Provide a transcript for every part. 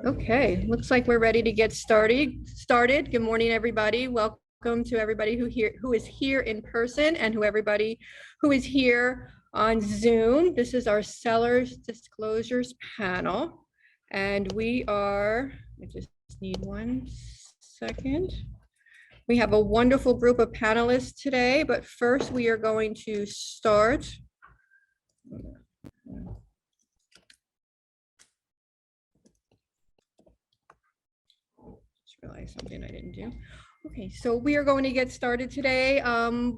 Okay, looks like we're ready to get started. Good morning, everybody. Welcome to everybody who is here in person and everybody who is here on Zoom. This is our sellers disclosures panel. And I just need 1 second. We have a wonderful group of panelists today, but first we are going to start. Realize something I didn't do. Okay, so we are going to get started today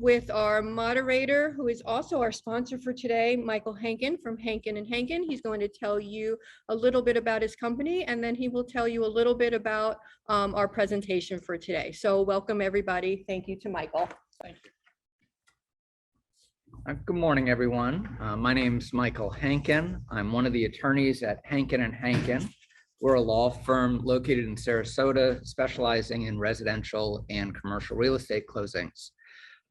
with our moderator, who is also our sponsor for today, Michael Hankin from Hankin and Hankin. He's going to tell you a little bit about his company, and then he will tell you a little bit about our presentation for today. So welcome, everybody. Thank you to Michael. Thank you. Good morning, everyone. My name's Michael Hankin. I'm one of the attorneys at Hankin and Hankin. We're a law firm located in Sarasota, specializing in residential and commercial real estate closings.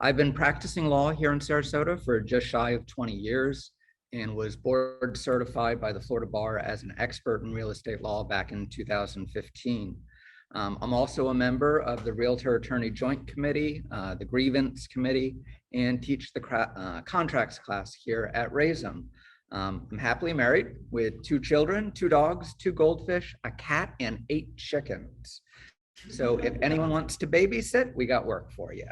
I've been practicing law here in Sarasota for just shy of 20 years and was board certified by the Florida Bar as an expert in real estate law back in 2015. I'm also a member of the Realtor Attorney Joint Committee, the Grievance Committee, and teach the contracts class here at RAISM. I'm happily married with 2 children, 2 dogs, 2 goldfish, a cat, and 8 chickens. So if anyone wants to babysit, we got work for you.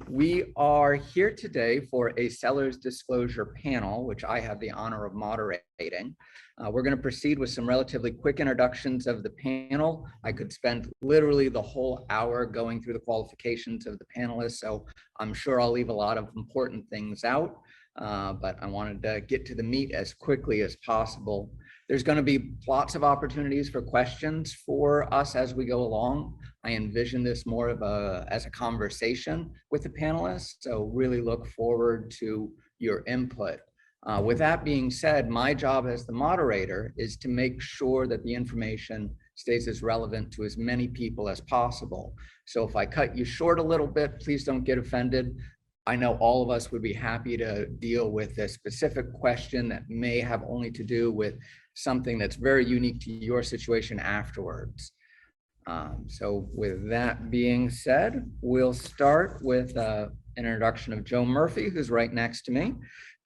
We are here today for a seller's disclosure panel, which I have the honor of moderating. We're going to proceed with some relatively quick introductions of the panel. I could spend literally the whole hour going through the qualifications of the panelists, so I'm sure I'll leave a lot of important things out. But I wanted to get to the meat as quickly as possible. There's going to be lots of opportunities for questions for us as we go along. I envision this more of as a conversation with the panelists, so really look forward to your input. With that being said, my job as the moderator is to make sure that the information stays as relevant to as many people as possible. So if I cut you short a little bit, please don't get offended. I know all of us would be happy to deal with a specific question that may have only to do with something that's very unique to your situation afterwards. So with that being said, we'll start with an introduction of Joe Murphy, who's right next to me.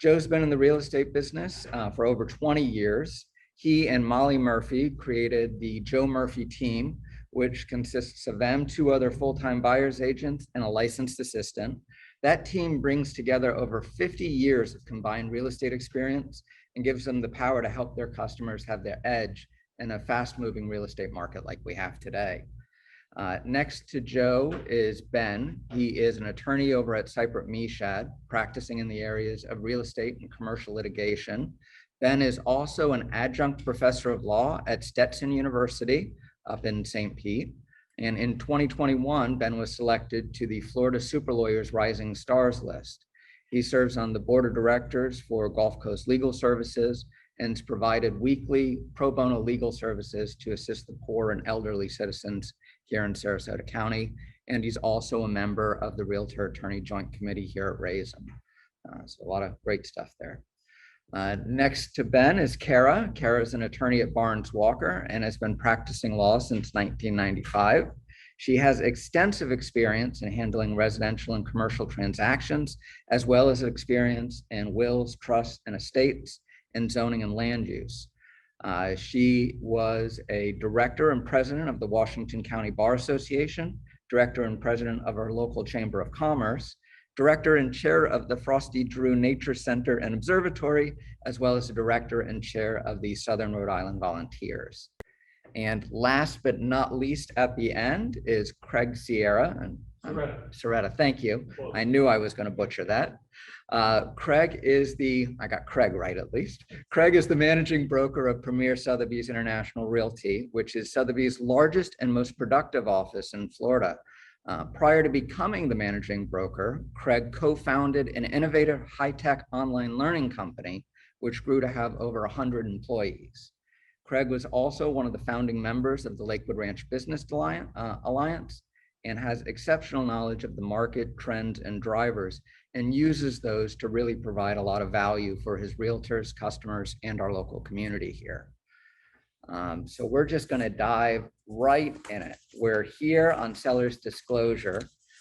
Joe's been in the real estate business for over 20 years. He and Molly Murphy created the Joe Murphy team, which consists of them, 2 other full-time buyer's agents, and a licensed assistant. That team brings together over 50 years of combined real estate experience and gives them the power to help their customers have their edge in a fast-moving real estate market like we have today. Next to Joe is Ben. He is an attorney over at Cypert Meshad, practicing in the areas of real estate and commercial litigation. Ben is also an adjunct professor of law at Stetson University up in St. Pete. And in 2021, Ben was selected to the Florida Super Lawyers Rising Stars list. He serves on the board of directors for Gulf Coast Legal Services and has provided weekly pro bono legal services to assist the poor and elderly citizens here in Sarasota County. And he's also a member of the Realtor Attorney Joint Committee here at RAISM. So a lot of great stuff there. Next to Ben is Kara. Kara is an attorney at Barnes Walker and has been practicing law since 1995. She has extensive experience in handling residential and commercial transactions, as well as experience in wills, trusts, and estates, and zoning and land use. She was a director and president of the Washington County Bar Association, director and president of our local Chamber of Commerce, director and chair of the Frosty Drew Nature Center and Observatory, as well as a director and chair of the Southern Rhode Island Volunteers. And last but not least at the end is Craig Sierra. And Soretta, thank you. I knew I was going to butcher that. Craig is I got Craig right at least. Craig is the managing broker of Premier Sotheby's International Realty, which is Sotheby's largest and most productive office in Florida. Prior to becoming the managing broker, Craig co-founded an innovative high-tech online learning company, which grew to have over 100 employees. Craig was also one of the founding members of the Lakewood Ranch Business Alliance and has exceptional knowledge of the market, trends, and drivers, and uses those to really provide a lot of value for his realtors, customers, and our local community here. So we're just going to dive right in it. We're here on seller's disclosure.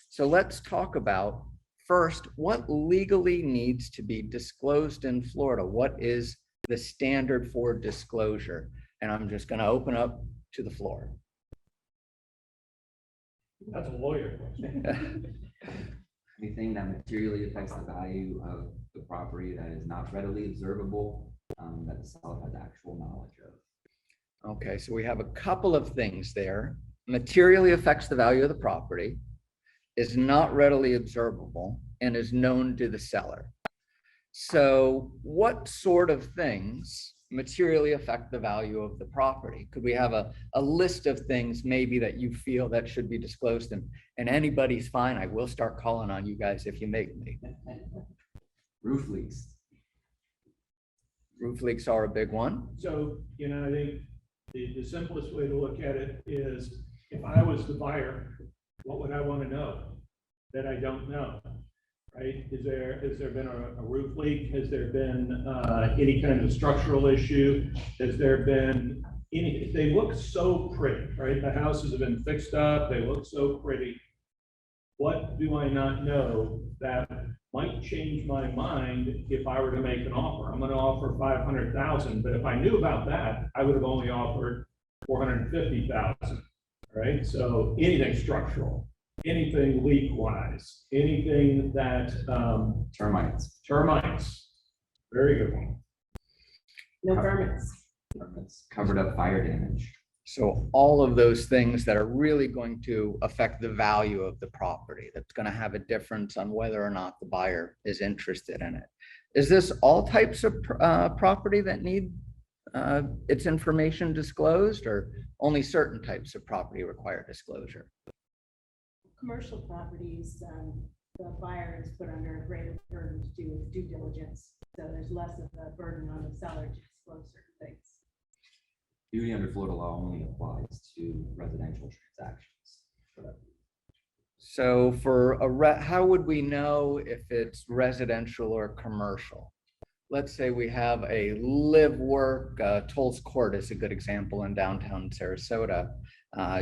So let's talk about first what legally needs to be disclosed in Florida. What is the standard for disclosure? And I'm just going to open up to the floor. That's a lawyer question. Anything that materially affects the value of the property that is not readily observable, that the seller has actual knowledge of. Okay, so we have a couple of things there. Materially affects the value of the property, is not readily observable, and is known to the seller. So what sort of things materially affect the value of the property? Could we have a list of things maybe that you feel that should be disclosed, and anybody's fine. I will start calling on you guys if you make me. Roof leaks. Roof leaks are a big one. So, I think the simplest way to look at it is, if I was the buyer, what would I want to know that I don't know? Right? Has there been a roof leak? Has there been any kind of structural issue? Has there been any? They look so pretty, right? The houses have been fixed up. They look so pretty. What do I not know that might change my mind if I were to make an offer? I'm going to offer $500,000, but if I knew about that, I would have only offered $450,000. Right? So anything structural, anything leak-wise, anything that Termites. termites, very good one. No permits. Covered up fire damage. So all of those things that are really going to affect the value of the property, that's going to have a difference on whether or not the buyer is interested in it. Is this all types of property that need its information disclosed, or only certain types of property require disclosure? Commercial properties, the buyer is put under a greater burden to do with due diligence. So there's less of a burden on the seller to disclose certain things. Duty under Florida law only applies to residential transactions. So for how would we know if it's residential or commercial? Let's say we have a live work, Toll's Court is a good example in downtown Sarasota.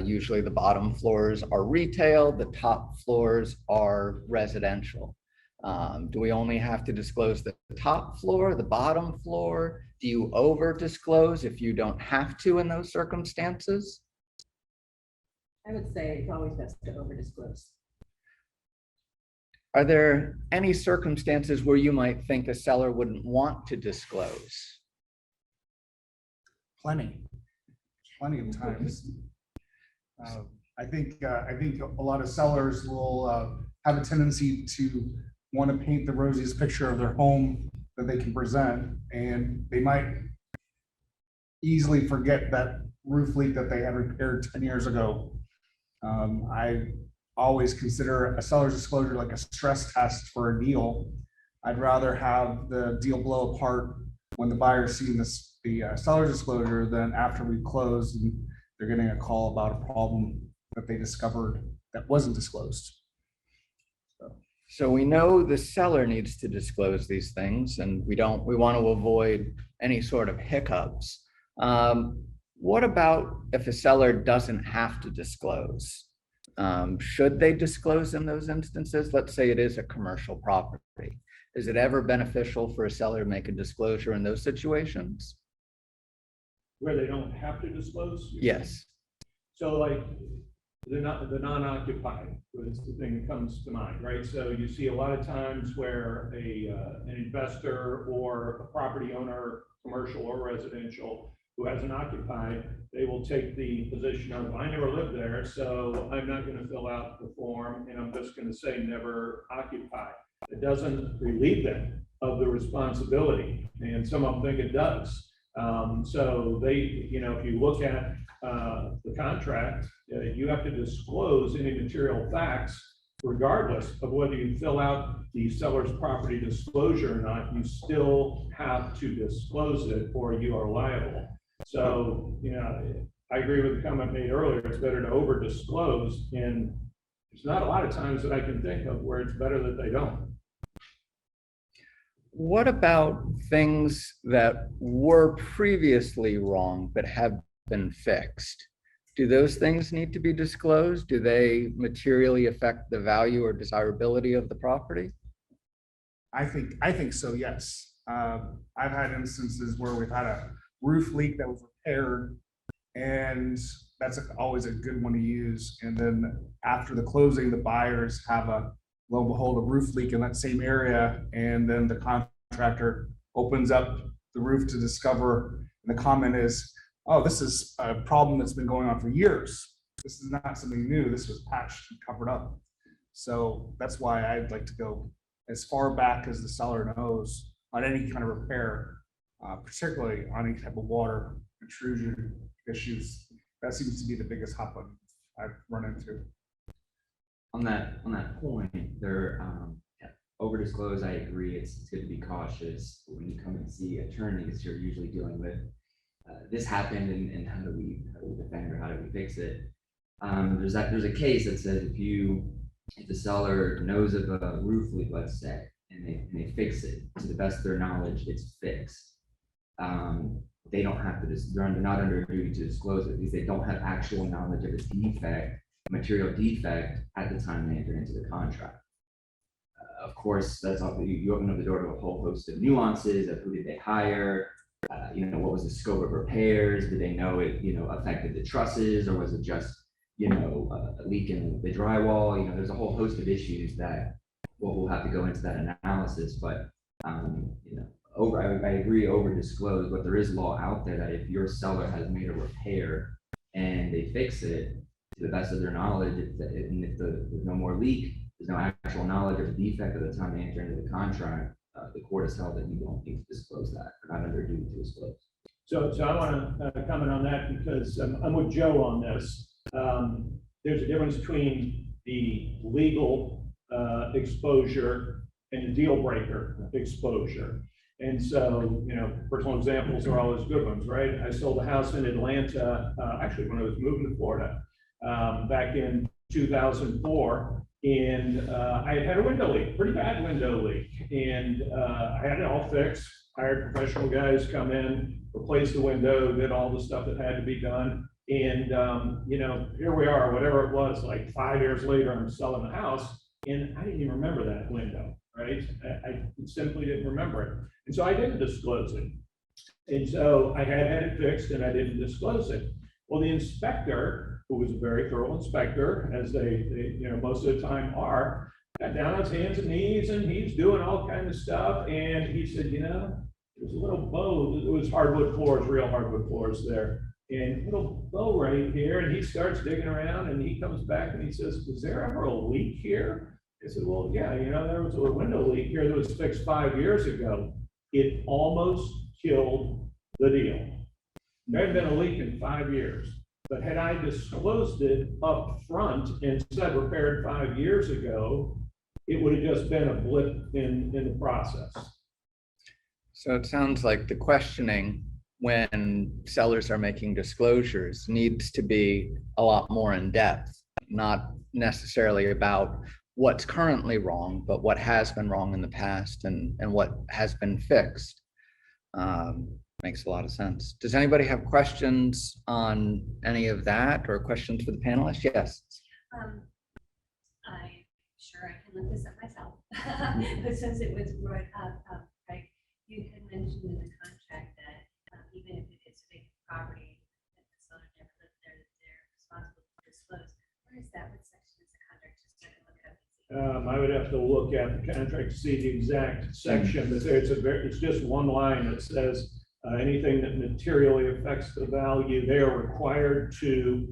Usually the bottom floors are retail, the top floors are residential. Do we only have to disclose the top floor, the bottom floor? Do you over disclose if you don't have to in those circumstances? I would say it's always best to over disclose. Are there any circumstances where you might think a seller wouldn't want to disclose? Plenty of times. I think a lot of sellers will have a tendency to want to paint the rosiest picture of their home that they can present, and they might easily forget that roof leak that they had repaired 10 years ago. I always consider a seller's disclosure like a stress test for a deal. I'd rather have the deal blow apart when the buyer's seen the seller's disclosure than after we close and they're getting a call about a problem that they discovered that wasn't disclosed. So we know the seller needs to disclose these things, and we want to avoid any sort of hiccups. What about if a seller doesn't have to disclose? Should they disclose in those instances? Let's say it is a commercial property. Is it ever beneficial for a seller to make a disclosure in those situations? Where they don't have to disclose? Yes. So like the non-occupied was the thing that comes to mind, right? So you see a lot of times where an investor or a property owner, commercial or residential, who hasn't occupied, they will take the position of, I never lived there, so I'm not going to fill out the form, and I'm just going to say never occupied. It doesn't relieve them of the responsibility, and some of them think it does. So they, if you look at the contract, you have to disclose any material facts, regardless of whether you fill out the seller's property disclosure or not. You still have to disclose it, or you are liable. So, I agree with the comment made earlier. It's better to over disclose, and there's not a lot of times that I can think of where it's better that they don't. What about things that were previously wrong but have been fixed. Do those things need to be disclosed? Do they materially affect the value or desirability of the property? I think so, yes. I've had instances where we've had a roof leak that was repaired, and that's always a good one to use. And then after the closing, the buyers have lo and behold, a roof leak in that same area, and then the contractor opens up the roof to discover, and the comment is, oh, this is a problem that's been going on for years. This is not something new. This was patched and covered up. So that's why I'd like to go as far back as the seller knows on any kind of repair, particularly on any type of water intrusion issues. That seems to be the biggest hot button I've run into. On that point, there, over disclose, I agree, it's good to be cautious when you come and see attorneys, you're usually dealing with, this happened and how do we defend or how do we fix it? There's a case that says if the seller knows of a roof leak, let's say, and they fix it, to the best of their knowledge, it's fixed. They don't have to, they're not under a duty to disclose it because they don't have actual knowledge of a defect, material defect at the time they enter into the contract. Of course, that's all, you open up the door to a whole host of nuances of who did they hire, what was the scope of repairs? Did they know it, affected the trusses, or was it just, a leak in the drywall? There's a whole host of issues that we'll have to go into that analysis. But I agree, over disclose, but there is law out there that if your seller has made a repair and they fix it to the best of their knowledge, and if there's no more leak, there's no actual knowledge of the defect at the time they enter into the contract, the court has held that you don't need to disclose that, or not under duty to disclose. So I want to comment on that because I'm with Joe on this. There's a difference between the legal exposure and the deal breaker exposure. And so, personal examples are always good ones, right? I sold a house in Atlanta, actually when I was moving to Florida, back in 2004. And I had a window leak, pretty bad window leak. And I had it all fixed, hired professional guys come in, replace the window, did all the stuff that had to be done. And, here we are, whatever it was, like 5 years later, I'm selling the house and I didn't even remember that window, right? I simply didn't remember it. And so I didn't disclose it. And so I had it fixed and I didn't disclose it. Well, the inspector, who was a very thorough inspector, as they most of the time are, got down on his hands and knees and he's doing all kinds of stuff. And he said, there's a little bow, it was hardwood floors, real hardwood floors there. And a little bow right here, and he starts digging around and he comes back and he says, was there ever a leak here? I said, well, yeah, there was a window leak here that was fixed 5 years ago. It almost killed the deal. There had been a leak in 5 years, but had I disclosed it up front and said repaired 5 years ago, it would have just been a blip in the process. So it sounds like the questioning when sellers are making disclosures needs to be a lot more in depth, not necessarily about what's currently wrong, but what has been wrong in the past and what has been fixed. Makes a lot of sense. Does anybody have questions on any of that or questions for the panelists? Yes. I'm sure I can look this up myself, but since it was brought up, Craig, you had mentioned in the contract that even if it is a big property that the seller never lived there, that they're responsible to disclose. Where is that? What section is the contract? Just so I can look it up. I would have to look at the contract to see the exact section, but it's just one line that says anything that materially affects the value, they are required to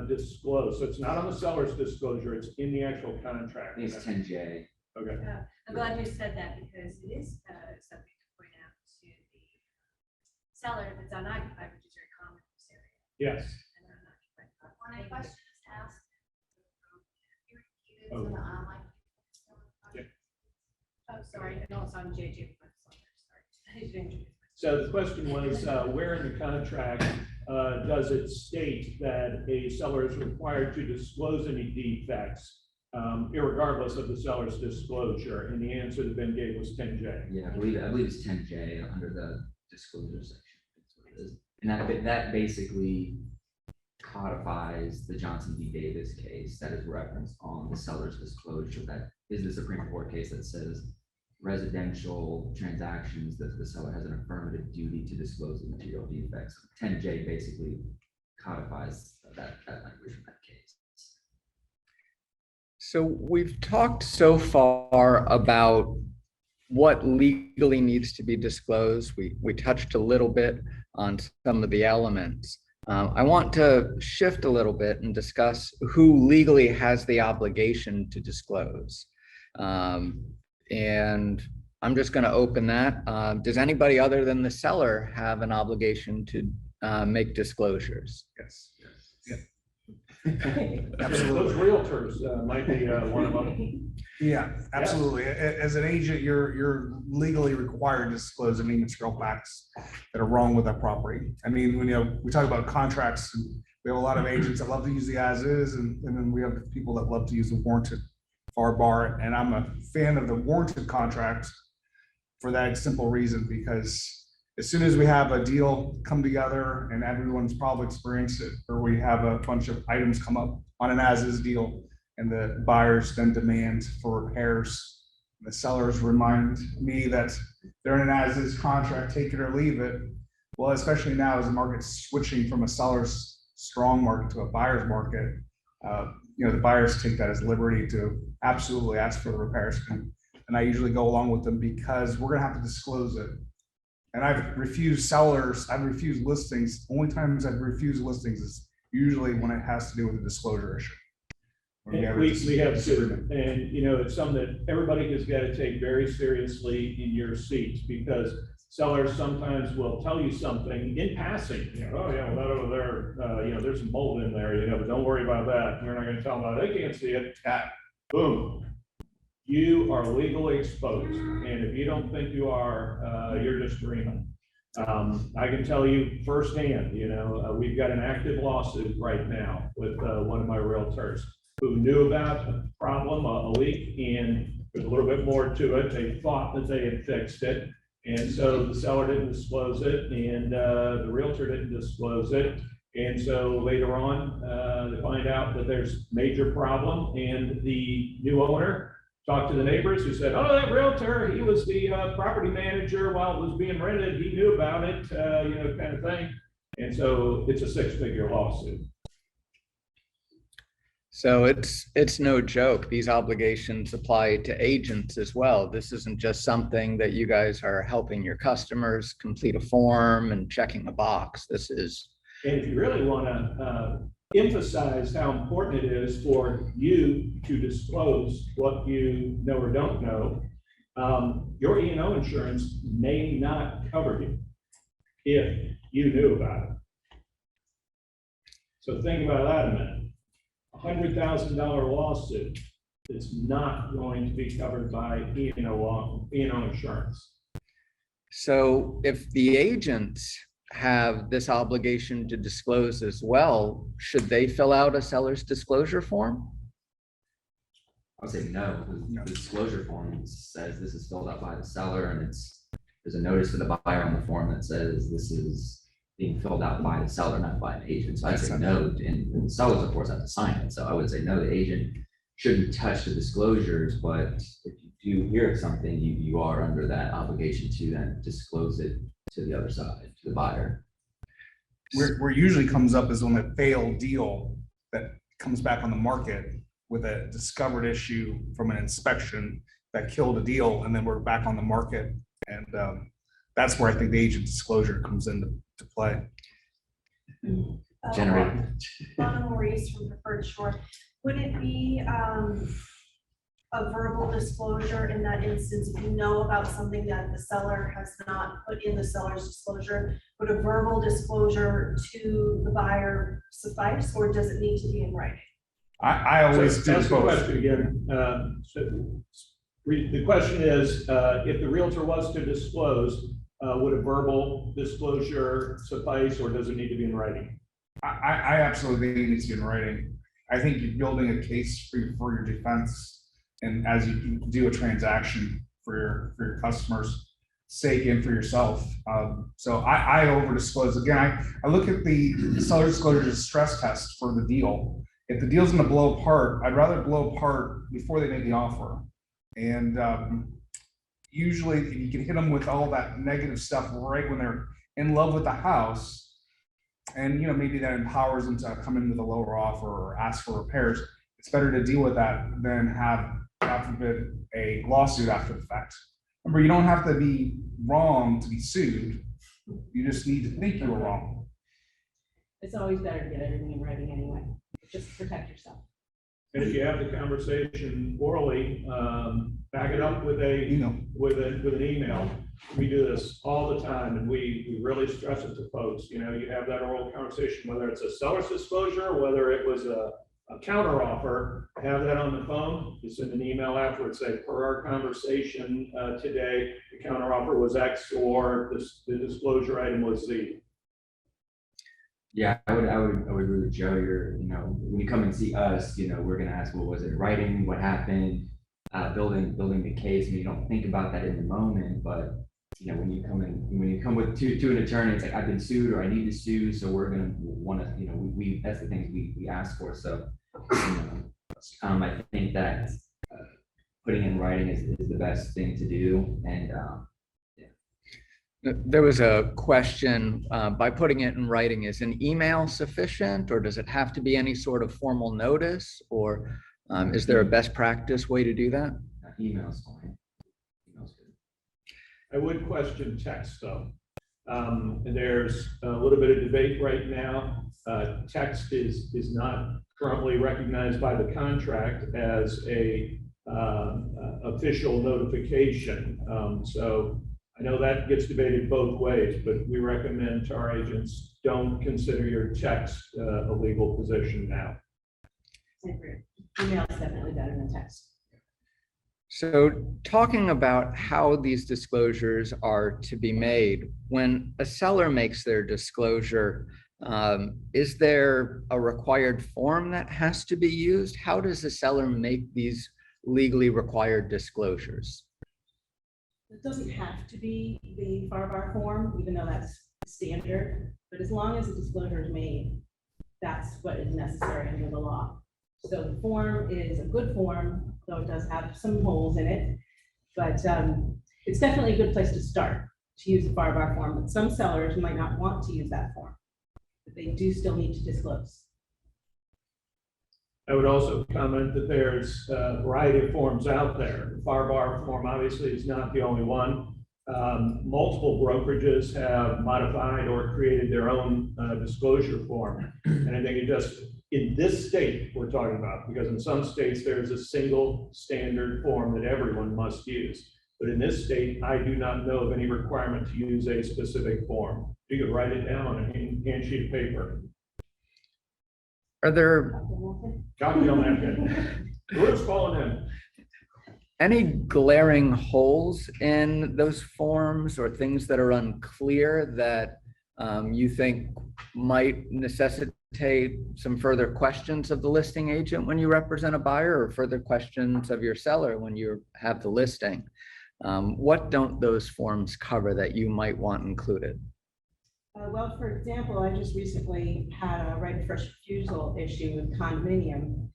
disclose. So it's not on the seller's disclosure, it's in the actual contract. I think it's 10J. Okay. I'm glad you said that because it is something to point out to the seller that's unoccupied, which is very common in this area. Yes. And unoccupied When a property. question is asked, you repeat it Oh. so the online. Yeah. Oh, sorry, no, it's on JJ. Sorry. I didn't introduce myself. So the question was, where in the contract does it state that a seller is required to disclose any defects, irregardless of the seller's disclosure? And the answer that Ben gave was 10J. Yeah, I believe it's 10J under the disclosure section. That's what it is. And that basically codifies the Johnson v. Davis case that is referenced on the seller's disclosure. That is the Supreme Court case that says residential transactions that the seller has an affirmative duty to disclose the material defects. 10J basically codifies that language in that case. So we've talked so far about what legally needs to be disclosed. We touched a little bit on some of the elements. I want to shift a little bit and discuss who legally has the obligation to disclose. And I'm just going to open that. Does anybody other than the seller have an obligation to make disclosures? Yes. Those realtors might be one of them. Yeah, absolutely. As an agent, you're legally required to disclose any material facts that are wrong with that property. I mean, we talk about contracts, and we have a lot of agents that love to use the as is, and then we have people that love to use the warranted FAR bar. And I'm a fan of the warranted contract for that simple reason, because as soon as we have a deal come together, and everyone's probably experienced it, or we have a bunch of items come up on an as-is deal, and the buyers then demand for repairs, the sellers remind me that they're in an as-is contract, take it or leave it. Well, especially now as the market's switching from a seller's strong market to a buyer's market, the buyers take that as liberty to absolutely ask for the repairs. And I usually go along with them because we're gonna have to disclose it. And I've refused listings. Only times I've refused listings is usually when it has to do with a disclosure issue. We have too, and it's something that everybody has got to take very seriously in your seats, because sellers sometimes will tell you something in passing, oh yeah, well, that over there, there's some mold in there, but don't worry about that. We're not going to tell them about it. They can't see it. Boom. You are legally exposed, and if you don't think you are, you're just dreaming. I can tell you firsthand, we've got an active lawsuit right now with one of my realtors who knew about a problem, a leak, and there's a little bit more to it. They thought that they had fixed it, and so the seller didn't disclose it, and the realtor didn't disclose it. And so later on, they find out that there's major problem, and the new owner talked to the neighbors who said, oh, that realtor, he was the property manager while it was being rented. He knew about it, kind of thing. And so it's a 6-figure lawsuit. So it's no joke. These obligations apply to agents as well. This isn't just something that you guys are helping your customers complete a form and checking a box. This is. And if you really want to emphasize how important it is for you to disclose what you know or don't know, your E&O insurance may not cover you if you knew about it. So think about that a minute. $100,000 lawsuit is not going to be covered by E&O insurance. So if the agents have this obligation to disclose as well, should they fill out a seller's disclosure form? I would say no, because the disclosure form says this is filled out by the seller, and there's a notice for the buyer on the form that says this is being filled out by the seller, not by an agent. So I'd say no, and the sellers, of course, have to sign it. So I would say no, the agent shouldn't touch the disclosures, but if you do hear of something, you are under that obligation to then disclose it to the other side, to the buyer. Where it usually comes up is on a failed deal that comes back on the market with a discovered issue from an inspection that killed a deal, and then we're back on the market. And that's where I think the agent disclosure comes into play. Generate. Donna Maurice from Preferred Shore. Would it be a verbal disclosure in that instance? If you know about something that the seller has not put in the seller's disclosure, would a verbal disclosure to the buyer suffice, or does it need to be in writing? I always do Ask the both. question again. The question is, if the realtor was to disclose, would a verbal disclosure suffice, or does it need to be in writing? I absolutely think it needs to be in writing. I think you're building a case for your defense, and as you do a transaction for your customers, sake and for yourself. So I over disclose. Again, I look at the seller disclosure as a stress test for the deal. If the deal's gonna blow apart, I'd rather blow apart before they make the offer. And usually if you can hit them with all that negative stuff right when they're in love with the house, and maybe that empowers them to come in with a lower offer or ask for repairs, it's better to deal with that than have, God forbid, a lawsuit after the fact. Remember, you don't have to be wrong to be sued. You just need to think you were wrong. It's always better to get everything in writing anyway, just to protect yourself. And if you have the conversation orally, back it up with an email. We do this all the time, and we really stress it to folks. You have that oral conversation, whether it's a seller's disclosure, whether it was a counter offer, have that on the phone. You send an email afterwards, say, per our conversation today, the counter offer was X, or the disclosure item was Z. Yeah, I would agree with Joe. When you come and see us, we're gonna ask, well, was it writing? What happened? Building the case. I mean, you don't think about that in the moment, but when you come with to an attorney, it's like, I've been sued or I need to sue, so we're gonna want to, we that's the things we ask for. So, I think that putting in writing is the best thing to do, and There was a question, by putting it in writing, is an email sufficient, or does it have to be any sort of formal notice, or is there a best practice way to do that? email's fine. Email's good. I would question text, though. There's a little bit of debate right now. Text is not currently recognized by the contract as a official notification. So I know that gets debated both ways, but we recommend to our agents, don't consider your text a legal position now. I agree. Email is definitely better than text. So talking about how these disclosures are to be made, when a seller makes their disclosure, is there a required form that has to be used? How does a seller make these legally required disclosures? It doesn't have to be the FAR form, even though that's standard, but as long as a disclosure is made, that's what is necessary under the law. So the form is a good form, though it does have some holes in it, but it's definitely a good place to start to use the FAR form. But some sellers might not want to use that form, but they do still need to disclose. I would also comment that there's a variety of forms out there. The FAR form obviously is not the only one. Multiple brokerages have modified or created their own disclosure form. And I think it just, in this state we're talking about, because in some states there's a single standard form that everyone must use. But in this state, I do not know of any requirement to use a specific form. You could write it down on a hand sheet of paper. Are there Copy on napkin. Who's calling in? any glaring holes in those forms or things that are unclear that you think might necessitate some further questions of the listing agent when you represent a buyer, or further questions of your seller when you have the listing? What don't those forms cover that you might want included? Well, for example, I just recently had a right of first refusal issue with condominium.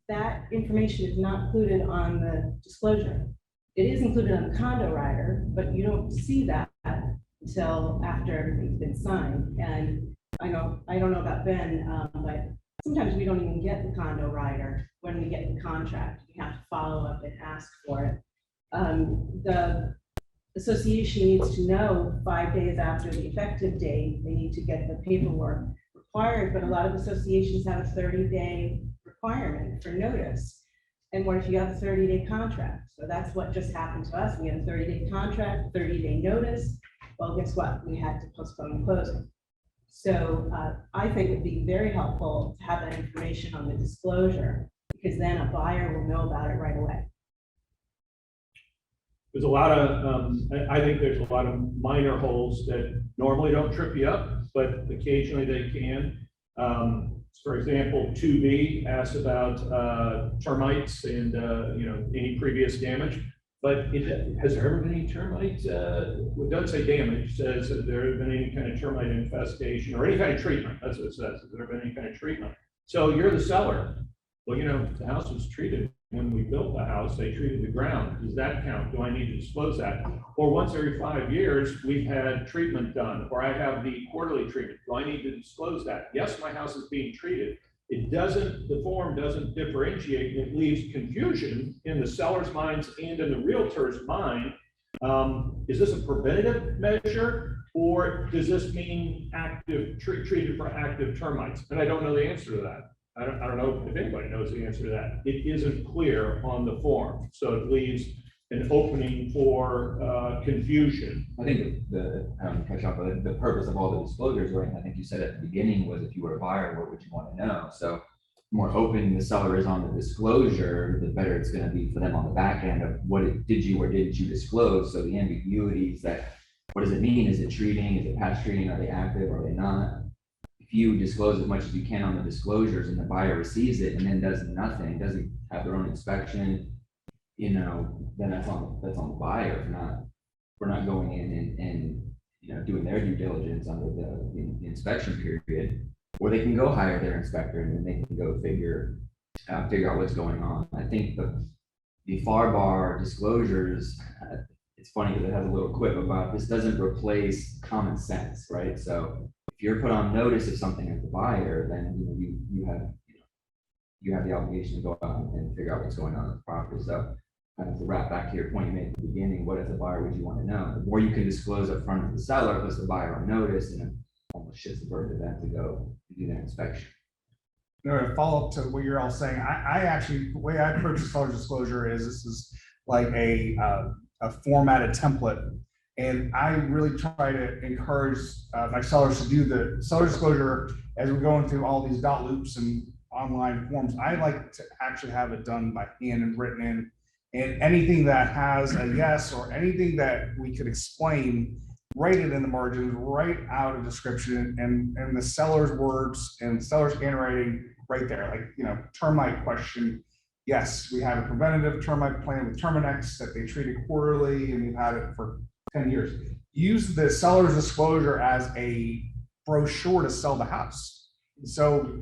That information is not included on the disclosure. It is included on the condo rider, but you don't see that until after everything's been signed. And I don't know about Ben, but sometimes we don't even get the condo rider when we get the contract. We have to follow up and ask for it. The association needs to know 5 days after the effective date. They need to get the paperwork required, but a lot of associations have a 30-day requirement for notice. And what if you have a 30-day contract? So that's what just happened to us. We had a 30-day contract, 30-day notice. Well, guess what? We had to postpone closing. So I think it'd be very helpful to have that information on the disclosure, because then a buyer will know about it right away. There's a lot of, I think there's a lot of minor holes that normally don't trip you up, but occasionally they can. For example, 2B asks about termites and any previous damage. But has there ever been any termite, well, it doesn't say damage, it says that there have been any kind of termite infestation or any kind of treatment, that's what it says, has there been any kind of treatment? So you're the seller. Well, the house was treated, when we built the house, they treated the ground. Does that count? Do I need to disclose that? Or once every 5 years, we've had treatment done, or I have the quarterly treatment. Do I need to disclose that? Yes, my house is being treated. It doesn't, the form doesn't differentiate. It leaves confusion in the seller's minds and in the realtor's mind. Is this a preventative measure, or does this mean active, treated for active termites? And I don't know the answer to that. I don't know if anybody knows the answer to that. It isn't clear on the form, so it leaves an opening for confusion. I think catch up, but the purpose of all the disclosures, right? I think you said at the beginning was if you were a buyer, what would you want to know? So the more open the seller is on the disclosure, the better it's going to be for them on the back end of did you or didn't you disclose? So the ambiguities that, what does it mean? Is it treating? Is it past treating? Are they active? Are they not? If you disclose as much as you can on the disclosures and the buyer receives it and then does nothing, doesn't have their own inspection, then that's on the buyer for not going in and doing their due diligence under the inspection period, or they can go hire their inspector and then they can go figure out what's going on. I think the FAR bar disclosures, it's funny because it has a little quip about this doesn't replace common sense, right? So if you're put on notice of something as the buyer, then you have the obligation to go out and figure out what's going on with the property. So kind of to wrap back to your point you made at the beginning, what as a buyer would you want to know? The more you can disclose up front of the seller, puts the buyer on notice, and it almost shifts the burden to them to go do their inspection. To follow up to what you're all saying, I actually, the way I approach the seller's disclosure is this is like a formatted template. And I really try to encourage my sellers to do the seller disclosure as we're going through all these dot loops and online forms. I like to actually have it done by hand and written in. And anything that has a yes or anything that we could explain, write it in the margins, write out a description and the seller's words and seller's handwriting right there. Like, termite question. Yes, we have a preventative termite plan with Terminex that they treated quarterly and we've had it for 10 years. Use the seller's disclosure as a brochure to sell the house. So,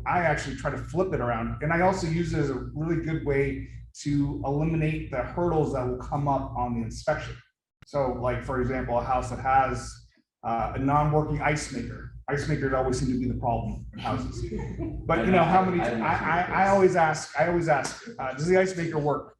I actually try to flip it around. And I also use it as a really good way to eliminate the hurdles that will come up on the inspection. So like, for example, a house that has a non-working ice maker. Ice makers always seem to be the problem in houses. But how many, I always ask, does the ice maker work?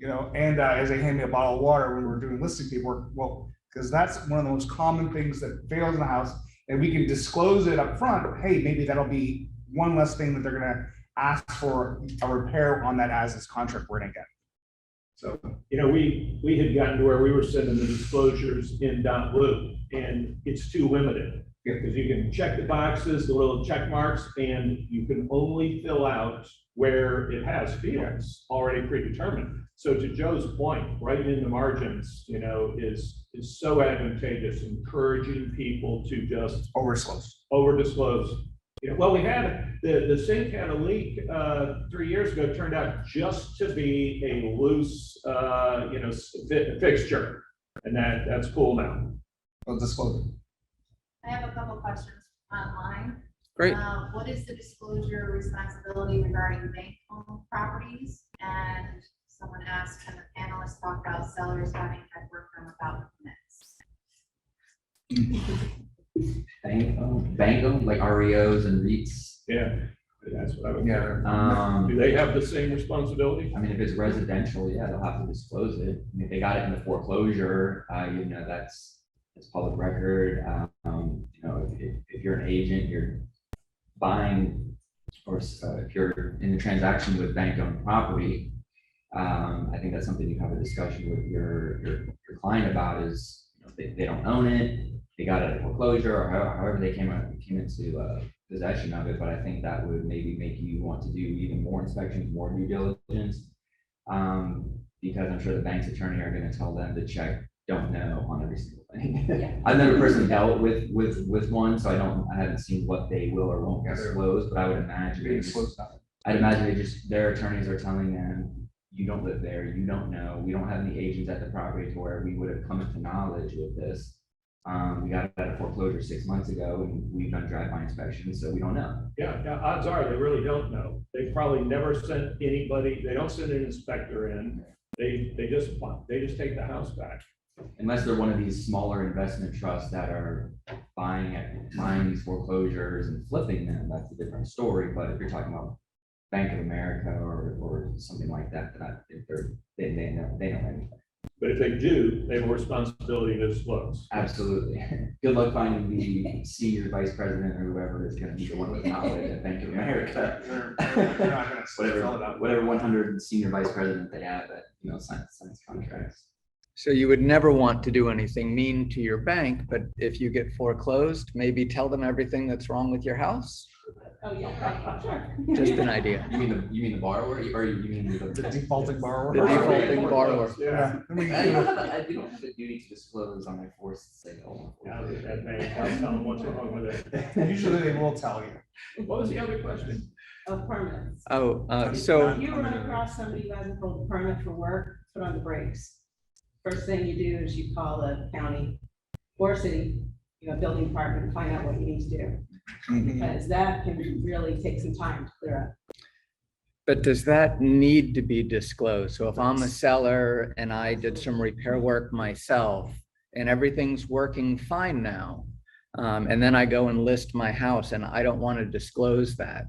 As they hand me a bottle of water when we're doing listing paperwork, well, because that's one of the most common things that fails in the house. And we can disclose it up front. Hey, maybe that'll be one less thing that they're gonna ask for a repair on that as this contract we're gonna get. So, we had gotten to where we were sending the disclosures in dot loop, and it's too limited. Because you can check the boxes, the little check marks, and you can only fill out where it has fields already predetermined. So to Joe's point, writing in the margins, is so advantageous, encouraging people to just over disclose. Well, we had the sink had a leak 3 years ago. It turned out just to be a loose, fixture, and that's cool now. Well, disclosure. I have a couple questions online. Great. What is the disclosure responsibility regarding bank-owned properties? And someone asked, can the panelists talk about sellers having had work done without permits? Bank-owned, like REOs and REITs. Yeah, that's what I would. Yeah. Do they have the same responsibility? I mean, if it's residential, yeah, they'll have to disclose it. I mean, if they got it in the foreclosure, it's public record. If you're an agent, you're buying, or if you're in a transaction with bank-owned property, I think that's something you have a discussion with your client about. Is they don't own it, they got it at foreclosure, or however they came into possession of it. But I think that would maybe make you want to do even more inspections, more due diligence, because I'm sure the bank's attorney are going to tell them to check don't know on every single thing. Yeah. I've never personally dealt with one, so I haven't seen what they will or won't disclose, but I would imagine their attorneys are telling them you don't live there, you don't know, we don't have any agents at the property to where we would have come into knowledge with this. We got out of foreclosure 6 months ago and we've done drive-by inspections, so we don't know. Yeah, odds are they really don't know. They probably never sent anybody, they don't send an inspector in. They just take the house back. Unless they're one of these smaller investment trusts that are buying these foreclosures and flipping them, that's a different story. But if you're talking about Bank of America or something like that, they know anything. But if they do, they have a responsibility to disclose. Absolutely. Good luck finding the senior vice president or whoever is going to be the one with knowledge at Bank of America. They're not gonna fill it out. Whatever 100 senior vice president they have that, signs contracts. So you would never want to do anything mean to your bank, but if you get foreclosed, maybe tell them everything that's wrong with your house? Oh, yeah, sure. Just an idea. You mean the borrower, or you mean The defaulting borrower. The defaulting borrower. Yeah. I mean, I don't have a duty to disclose on my forced sale. Yeah, that may, I'll tell them what's wrong with it. Usually they will tell you. What was the other question? Of permits. So If you run across somebody who hasn't pulled a permit for work, put on the brakes. First thing you do is you call the county or city, building department, and find out what you need to do. Because that can really take some time to clear up. but does that need to be disclosed? So if I'm a seller and I did some repair work myself and everything's working fine now, and then I go and list my house and I don't want to disclose that,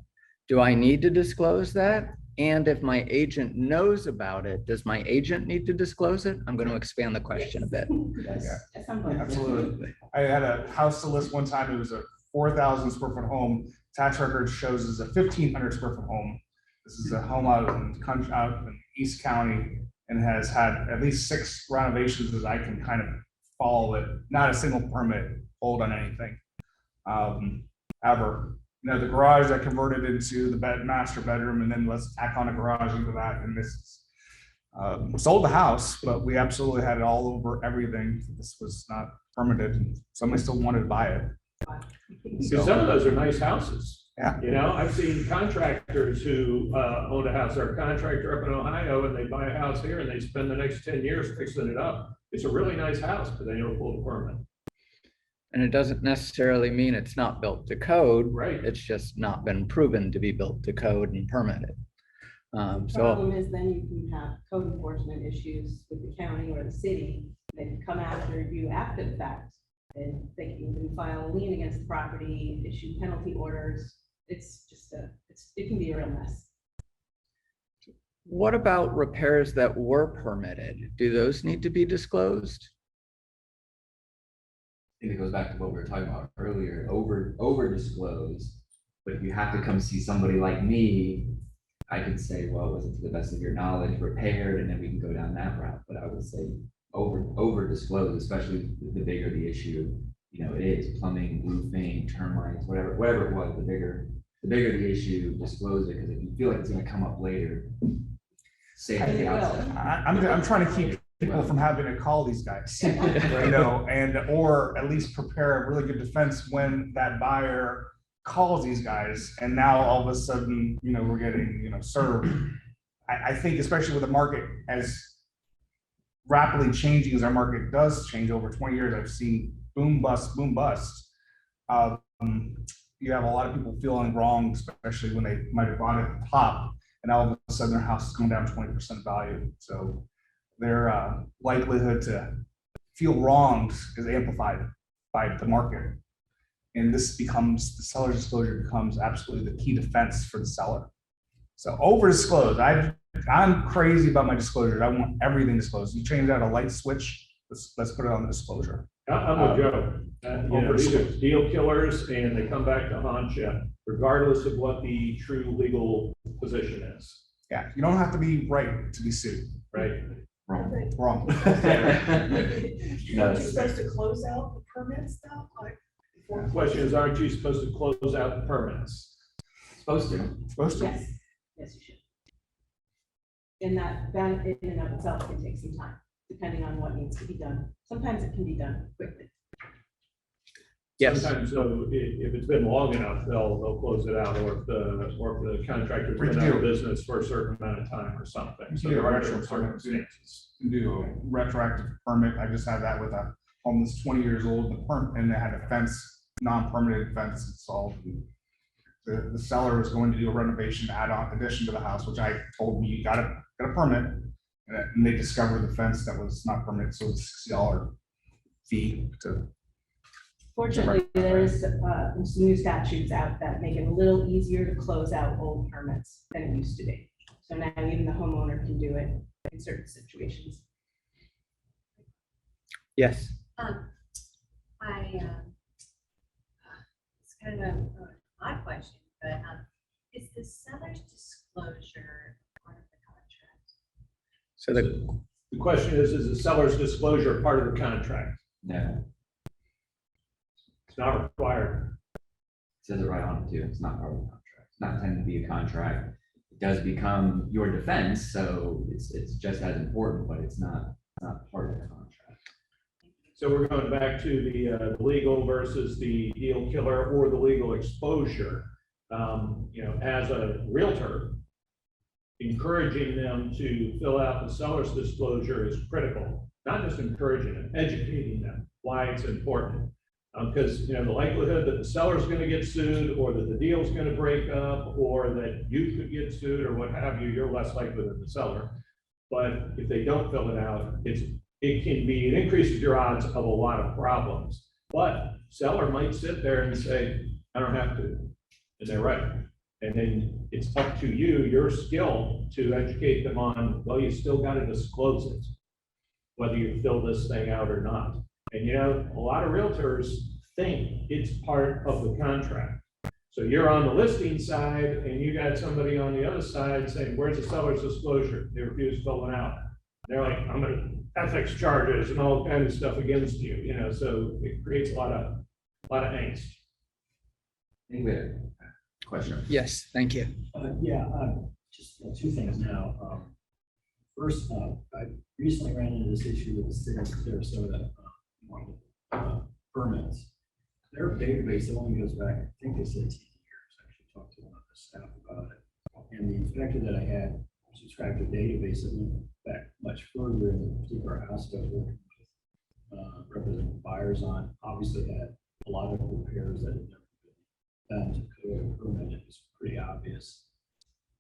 do I need to disclose that? And if my agent knows about it, does my agent need to disclose it? I'm going to expand the question a bit. Yes, at some point. Absolutely. I had a house to list one time. It was a 4,000 square foot home. Tax record shows it's a 1,500 square foot home. This is a home out in East County and has had at least 6 renovations as I can kind of follow it. Not a single permit hold on anything ever. The garage I converted into the master bedroom, and then let's tack on a garage into that. And this is sold the house, but we absolutely had it all over everything. This was not permitted, and somebody still wanted to buy it. Because some of those are nice houses. Yeah. I've seen contractors who own a house, they're a contractor up in Ohio, and they buy a house here and they spend the next 10 years fixing it up. It's a really nice house, but they never pulled a permit. And it doesn't necessarily mean it's not built to code. Right. It's just not been proven to be built to code and permitted. The So problem is then you can have code enforcement issues with the county or the city. They can come after you after the fact. And they can even file a lien against the property, issue penalty orders. It's just it can be a real mess. what about repairs that were permitted? Do those need to be disclosed? I think it goes back to what we were talking about earlier, over disclose. But if you have to come see somebody like me, I could say, well, was it to the best of your knowledge repaired, and then we can go down that route. But I would say over disclose, especially the bigger the issue, it is plumbing, roofing, termites, whatever it was, the bigger the issue, disclose it, because if you feel like it's gonna come up later, say it at the outset. I'm trying to keep people from having to call these guys, and or at least prepare a really good defense when that buyer calls these guys, and now all of a sudden, we're getting, served. I think especially with the market as rapidly changing as our market does change over 20 years, I've seen boom, bust, boom, bust. You have a lot of people feeling wrong, especially when they might have bought it at the top, and all of a sudden their house is going down 20% value. So their likelihood to feel wronged is amplified by the market. And the seller's disclosure becomes absolutely the key defense for the seller. So over disclose. I'm crazy about my disclosure. I want everything disclosed. You change out a light switch, let's put it on the disclosure. I'm with Joe. These are deal killers, and they come back to haunt you, regardless of what the true legal position is. Yeah, you don't have to be right to be sued. Right? Wrong. You're supposed to close out the permits though, like. The question is, aren't you supposed to close out the permits? Supposed to. Supposed to. Yes, yes, you should. And that in and of itself can take some time, depending on what needs to be done. Sometimes it can be done quickly. Yes. Sometimes though, if it's been long enough, they'll close it out, or if the contractor's been out of business for a certain amount of time or something. So there are different circumstances. Do a retroactive permit. I just had that with a home that's 20 years old, and they had a fence, non-permanent fence installed. The seller was going to do a renovation add-on addition to the house, which I told me you got a permit. And they discovered the fence that was not permanent, so it's $60 fee to. Fortunately, there is some new statutes out that make it a little easier to close out old permits than it used to be. So now even the homeowner can do it in certain situations. Yes. It's kind of an odd question, but is the seller's disclosure part of the contract? So The question is the seller's disclosure part of the contract? No, It's not required. it says it right on it too. It's not part of the contract. It's not intended to be a contract. It does become your defense, so it's just as important, but it's not part of the contract. So we're going back to the legal versus the deal killer or the legal exposure. As a realtor, encouraging them to fill out the seller's disclosure is critical. Not just encouraging them, educating them why it's important. Because the likelihood that the seller's going to get sued, or that the deal's going to break up, or that you could get sued, or what have you, you're less likely than the seller. But if they don't fill it out, it increases your odds of a lot of problems. But seller might sit there and say, I don't have to, and they're right. And then it's up to you, your skill, to educate them on, well, you still got to disclose it, whether you fill this thing out or not. And a lot of realtors think it's part of the contract. So you're on the listing side and you got somebody on the other side saying, where's the seller's disclosure? They refuse to fill it out. They're like, I'm gonna ethics charges and all kinds of stuff against you, so it creates a lot of angst. I think we had a question. yes, thank you. Just two things now. First, I recently ran into this issue with the city of Sarasota permits. Their database only goes back, I think they said 10 years. I actually talked to one of the staff about it. And the inspector that I had subscribed to a database that went back much further in the particular house that I was working with representing buyers on. Obviously had a lot of repairs that had never been done to code or permit. It was pretty obvious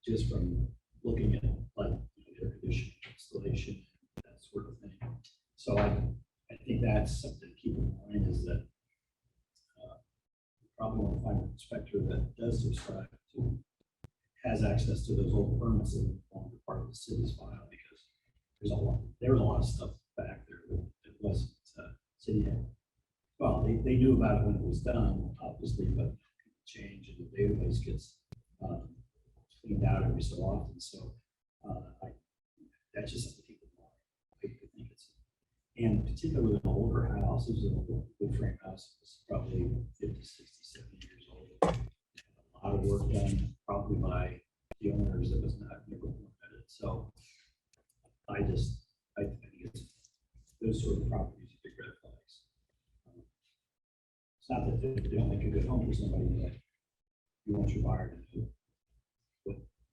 just from looking at air conditioning installation, that sort of thing. So I think that's something to keep in mind, is that you probably want to find an inspector that does subscribe to, has access to those old permits that form part of the city's file, because there was a lot of stuff back there that wasn't city had. Well, they knew about it when it was done, obviously, but change and the database gets cleaned out every so often. So that's just something to keep in mind. I think it's, and particularly with an older house, this is a wood frame house, it's probably 50, 60, 70 years old. A lot of work done probably by the owners that was not never permitted. So I think it's those sort of properties are big red flags. It's not that they don't make a good home for somebody, but you want your buyer to do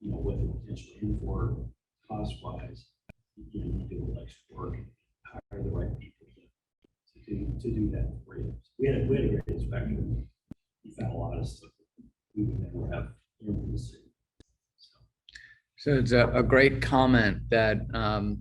what they're potentially in for cost-wise. You need to do extra work, hire the right people to do that for you. We had a great inspector. He found a lot of stuff that we would never have learned in the city. So it's a great comment that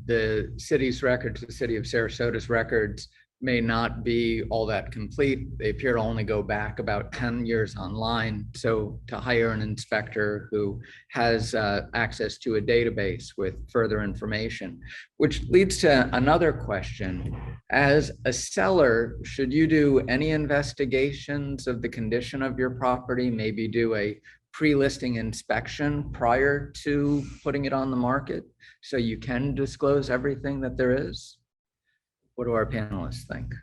the city's records, the city of Sarasota's records, may not be all that complete. They appear to only go back about 10 years online. So to hire an inspector who has access to a database with further information, which leads to another question. As a seller, should you do any investigations of the condition of your property, maybe do a pre-listing inspection prior to putting it on the market so you can disclose everything that there is? What do our panelists think?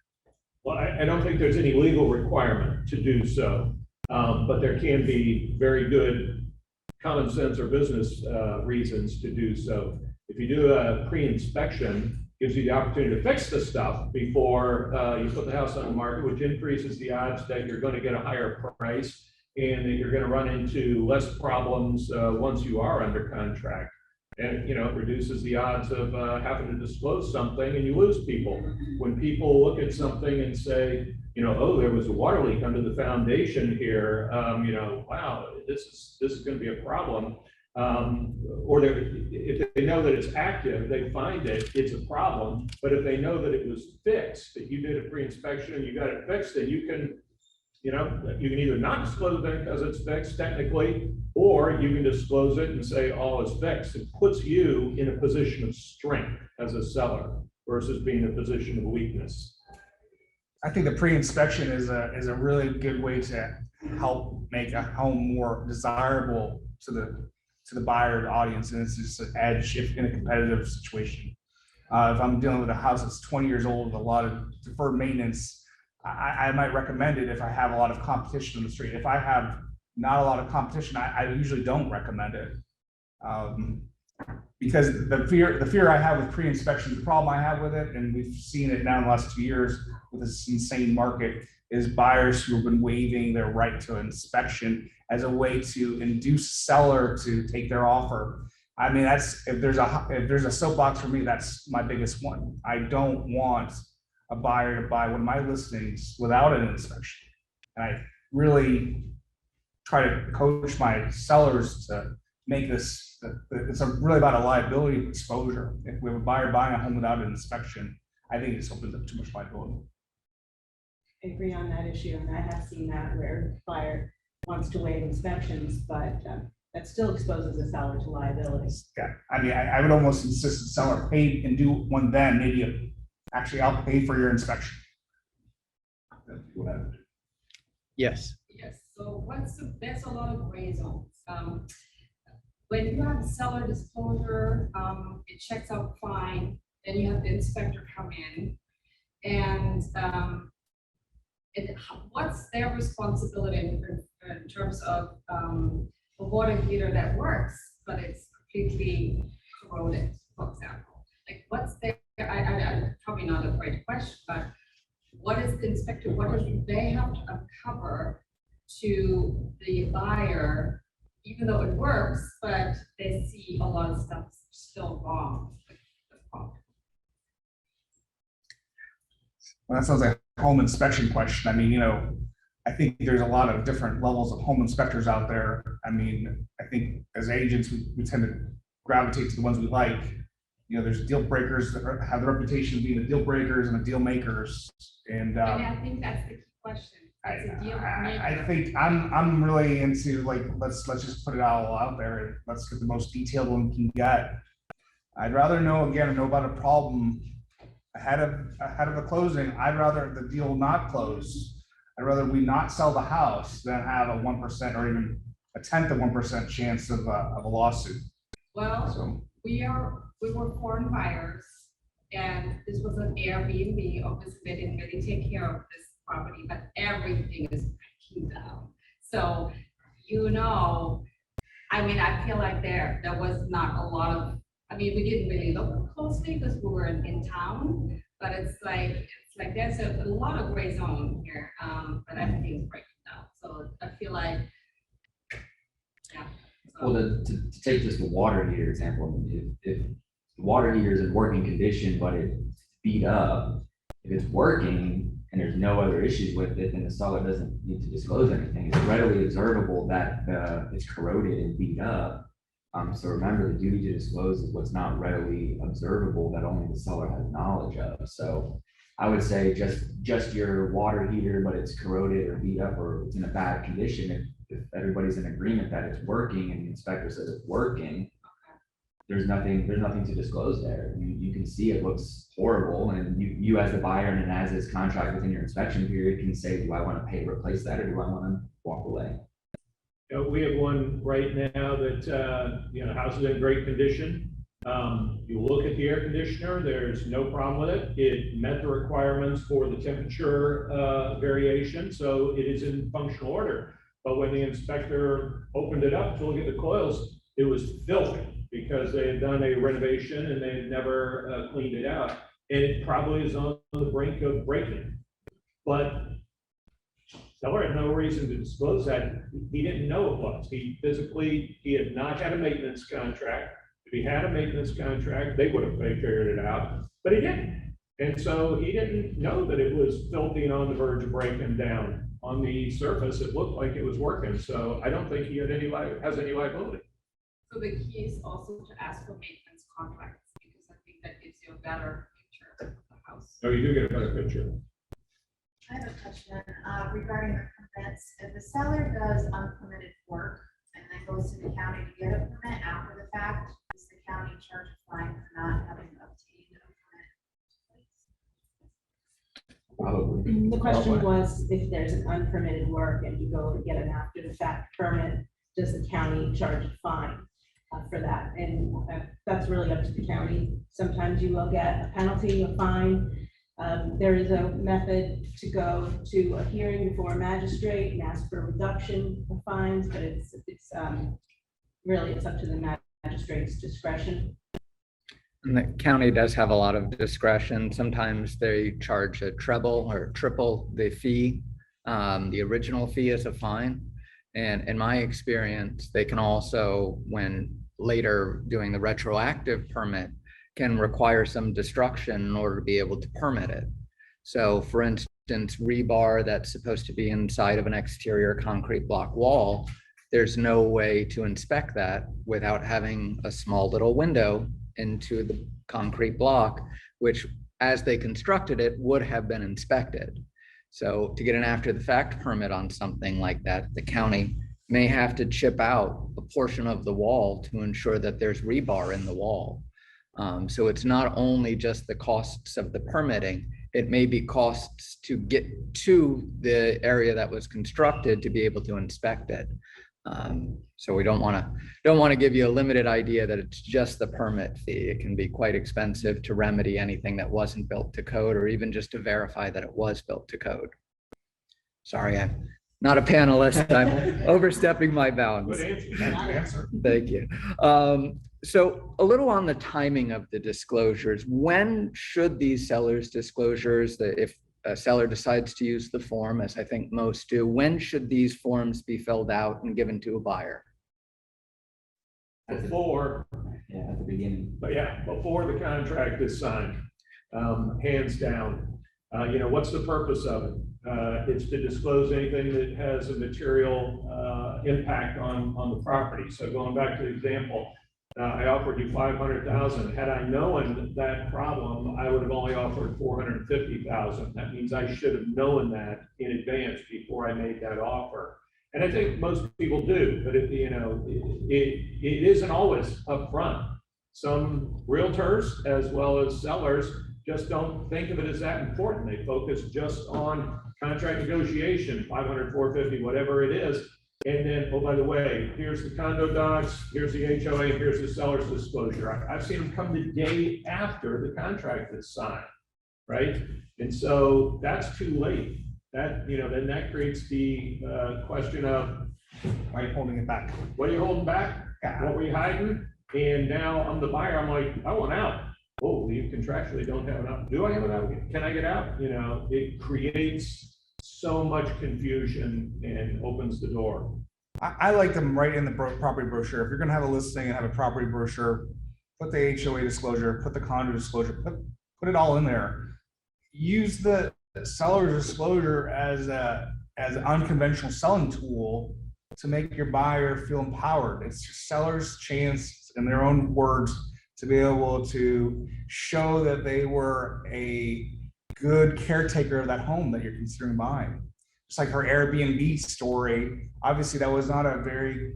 Well, I don't think there's any legal requirement to do so, but there can be very good common sense or business reasons to do so. If you do a pre-inspection, gives you the opportunity to fix the stuff before you put the house on the market, which increases the odds that you're going to get a higher price and that you're going to run into less problems once you are under contract. And, you know, it reduces the odds of having to disclose something and you lose people. When people look at something and say, you know, oh, there was a water leak under the foundation here, you know, wow, this is going to be a problem. Or if they know that it's active, they find it's a problem. But if they know that it was fixed, that you did a pre-inspection and you got it fixed, then you can, you know, you can either not disclose it because it's fixed technically, or you can disclose it and say all is fixed. It puts you in a position of strength as a seller versus being in a position of weakness. I think the pre-inspection is a really good way to help make a home more desirable to the buyer audience, and it's just an edge if in a competitive situation. If I'm dealing with a house that's 20 years old with a lot of deferred maintenance, I might recommend it if I have a lot of competition on the street. If I have not a lot of competition, I usually don't recommend it. Because the fear I have with pre-inspection, the problem I have with it, and we've seen it now in the last 2 years with this insane market, is buyers who have been waiving their right to inspection as a way to induce seller to take their offer. I mean, that's, if there's a soapbox for me, that's my biggest one. I don't want a buyer to buy one of my listings without an inspection. And I really try to coach my sellers to make this, it's really about a liability exposure. If we have a buyer buying a home without an inspection, I think this opens up too much liability. I agree on that issue, and I have seen that where buyer wants to waive inspections, but that still exposes the seller to liability. Yeah, I mean, I would almost insist the seller pay and do one then, maybe actually I'll pay for your inspection. Whatever. Yes. Yes, so there's a lot of gray zones. When you have seller disclosure, it checks out fine, then you have the inspector come in, and what's their responsibility in terms of a water heater that works, but it's completely corroded, for example? Like, what's their, I probably not the right question, but what is the inspector, what do they have to uncover to the buyer, even though it works, but they see a lot of stuff still wrong with the product? Well, that sounds like a home inspection question. I mean, you know, I think there's a lot of different levels of home inspectors out there. I mean, I think as agents, we tend to gravitate to the ones we like. You know, there's deal breakers that have the reputation of being the deal breakers and the deal makers. And I think that's the key question. It's a deal maker. I think I'm really into, like, let's just put it all out there and let's get the most detailed one we can get. I'd rather know about a problem ahead of a closing. I'd rather the deal not close. I'd rather we not sell the house than have a 1% or even a 1/10 of 1% chance of a lawsuit. Well, So we were foreign buyers, and this was an Airbnb. Obviously, they didn't really take care of this property, but everything is breaking down. So, you know, I mean, I feel like there was not a lot of, I mean, we didn't really look closely because we were in town, but it's like there's a lot of gray zone here, but everything's breaking down. So I feel like, yeah. So. Well, to take just the water heater example, if the water heater is in working condition, but it's beat up, if it's working and there's no other issues with it, then the seller doesn't need to disclose anything. It's readily observable that it's corroded and beat up. So remember, the duty to disclose is what's not readily observable that only the seller has knowledge of. So I would say just your water heater, but it's corroded or beat up or it's in a bad condition. If everybody's in agreement that it's working and the inspector says it's working, there's nothing to disclose there. You can see it looks horrible, and you as the buyer and as this contract within your inspection period can say, do I want to replace that, or do I want to walk away? You know, we have one right now that, you know, house is in great condition. You look at the air conditioner, there's no problem with it. It met the requirements for the temperature variation, so it is in functional order. But when the inspector opened it up to look at the coils, it was filthy because they had done a renovation and they had never cleaned it out. and it probably is on the brink of breaking. But seller had no reason to disclose that. He didn't know it was. He had not had a maintenance contract. If he had a maintenance contract, they would have figured it out, but he didn't. And so he didn't know that it was filthy and on the verge of breaking down. On the surface, it looked like it was working, so I don't think he had has any liability. So the key is also to ask for maintenance contracts, because I think that gives you a better picture of the house. Oh, you do get a better picture. I have a question regarding the permits. If the seller does unpermitted work and then goes to the county to get a permit after the fact, does the county charge a fine for not having obtained a permit? Probably. The question was, if there's an unpermitted work and you go to get an after the fact permit, does the county charge a fine for that? And that's really up to the county. Sometimes you will get a penalty, a fine. There is a method to go to a hearing before a magistrate and ask for a reduction of fines, but it's really, it's up to the magistrate's discretion. And the county does have a lot of discretion. Sometimes they charge a treble or triple the fee. The original fee is a fine. And in my experience, they can also, when later doing the retroactive permit, can require some destruction in order to be able to permit it. So for instance, rebar that's supposed to be inside of an exterior concrete block wall, there's no way to inspect that without having a small little window into the concrete block, which as they constructed it would have been inspected. So to get an after the fact permit on something like that, the county may have to chip out a portion of the wall to ensure that there's rebar in the wall. So it's not only just the costs of the permitting, it may be costs to get to the area that was constructed to be able to inspect it. So we don't want to give you a limited idea that it's just the permit fee. It can be quite expensive to remedy anything that wasn't built to code, or even just to verify that it was built to code. Sorry, I'm not a panelist. I'm overstepping my bounds. Good answer. Thank you. So a little on the timing of the disclosures. When should these sellers disclosures, that if a seller decides to use the form, as I think most do, when should these forms be filled out and given to a buyer? Before, Yeah, at the beginning. but yeah, before the contract is signed, hands down. What's the purpose of it? It's to disclose anything that has a material impact on the property. So going back to the example, I offered you 500,000. Had I known that problem, I would have only offered 450,000. That means I should have known that in advance before I made that offer. And I think most people do, but it isn't always upfront. Some realtors, as well as sellers, just don't think of it as that important. They focus just on contract negotiation, 500, 450, whatever it is. And then, oh, by the way, here's the condo docs, here's the HOA, here's the seller's disclosure. I've seen them come the day after the contract is signed, right? And so that's too late. That, then that creates the question of, Why are you holding it back? what are you holding back? What were you hiding? And now I'm the buyer, I'm like, I want out. Oh, you contractually don't have enough. Do I have enough? Can I get out? It creates so much confusion and opens the door. I like them right in the property brochure. If you're gonna have a listing and have a property brochure, put the HOA disclosure, put the condo disclosure, put it all in there. Use the seller's disclosure as an unconventional selling tool to make your buyer feel empowered. It's your seller's chance, in their own words, to be able to show that they were a good caretaker of that home that you're considering buying. Just like her Airbnb story, obviously that was not a very,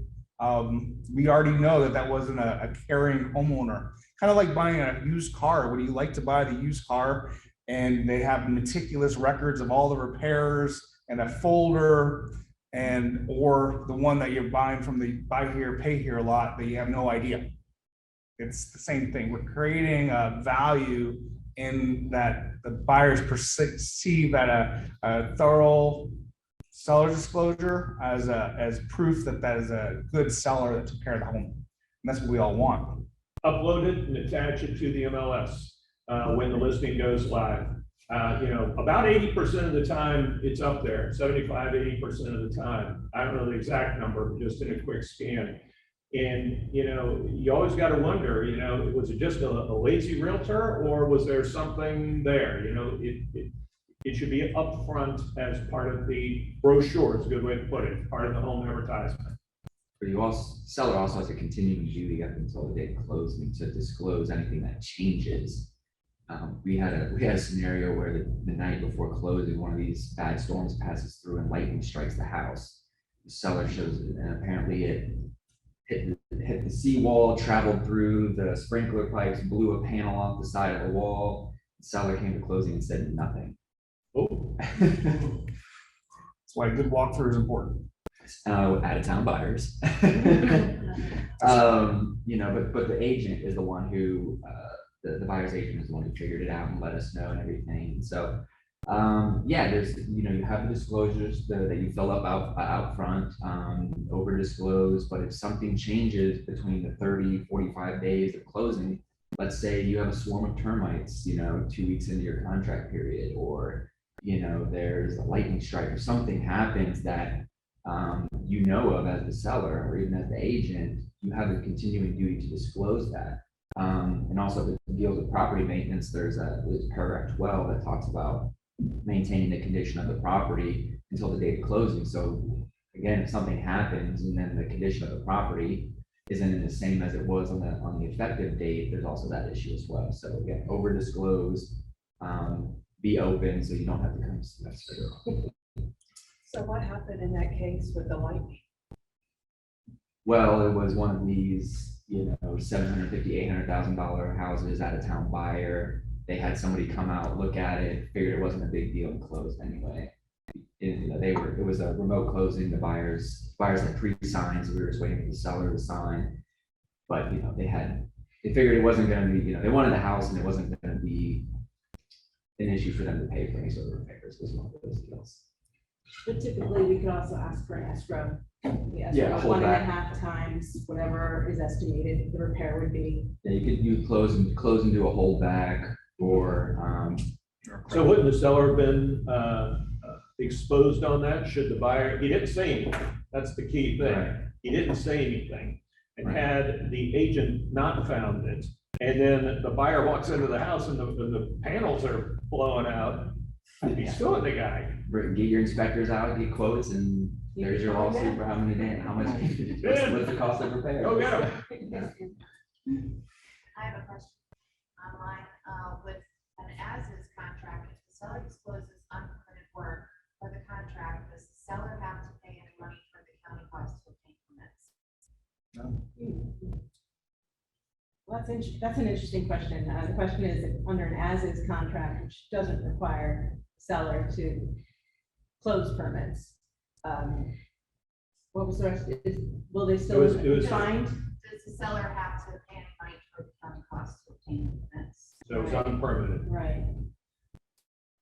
we already know that wasn't a caring homeowner. Kind of like buying a used car. Would you like to buy the used car and they have meticulous records of all the repairs and a folder, or the one that you're buying from the buy here, pay here lot that you have no idea? It's the same thing. We're creating a value in that the buyers perceive that a thorough seller disclosure as proof that is a good seller that took care of the home. And that's what we all want. Upload it and attach it to the MLS. when the listing goes live. About 80% of the time it's up there, 75–80% of the time. I don't know the exact number, but just in a quick scan. And, you always got to wonder, was it just a lazy realtor or was there something there? It should be upfront as part of the brochure, is a good way to put it, part of the home advertisement. But seller also has a continuing duty up until the day of closing to disclose anything that changes. We had a scenario where the night before closing, one of these bad storms passes through and lightning strikes the house. The seller shows it, and apparently it hit the seawall, traveled through the sprinkler pipes, blew a panel off the side of the wall. The seller came to closing and said nothing. Oh, That's why a good walkthrough is important. Out of town buyers. But the agent is the one who, the buyer's agent is the one who figured it out and let us know and everything. So, there's, you have the disclosures that you fill up out front, over disclose, but if something changes between the 30–45 days of closing, let's say you have a swarm of termites, 2 weeks into your contract period, or, there's a lightning strike or something happens that, of as the seller or even as the agent, you have a continuing duty to disclose that. And also if it deals with property maintenance, there's paragraph 12 that talks about maintaining the condition of the property until the date of closing. So again, if something happens and then the condition of the property isn't the same as it was on the effective date, there's also that issue as well. So again, over disclose, be open so you don't have to come to us. So what happened in that case with the lightning? Well, it was one of these, $750,000–$800,000 houses, out of town buyer. They had somebody come out, look at it, figured it wasn't a big deal and closed anyway. It was a remote closing. The buyers had pre-signed, so we were just waiting for the seller to sign. But, they figured it wasn't going to be, they wanted the house and it wasn't going to be an issue for them to pay for any sort of repairs. It was one of those deals. But typically, we could also ask for an escrow. The Yeah, escrow, hold back. 1.5 times whatever is estimated the repair would be. Yeah, you could close and do a holdback, or so wouldn't the seller have been exposed on that? Should the buyer, he didn't say anything. That's the key thing. Right. He didn't say anything. And Right. had the agent not found it, and then the buyer walks into the house and the panels are blowing out, I'd be suing the guy. get your inspectors out, get quotes, and there's your lawsuit for how many days, how much, what's the cost of repair? Go get him. I have a question online, with an as-is contract, if the seller discloses unpermitted work for the contract, does the seller have to pay any money for the county costs to obtain permits? Well, that's an interesting question. The question is, if under an as-is contract, which doesn't require seller to close permits, what was the rest? Will they still It was- find? Does the seller have to pay any money for the county costs to obtain permits? So it's unpermitted. Right.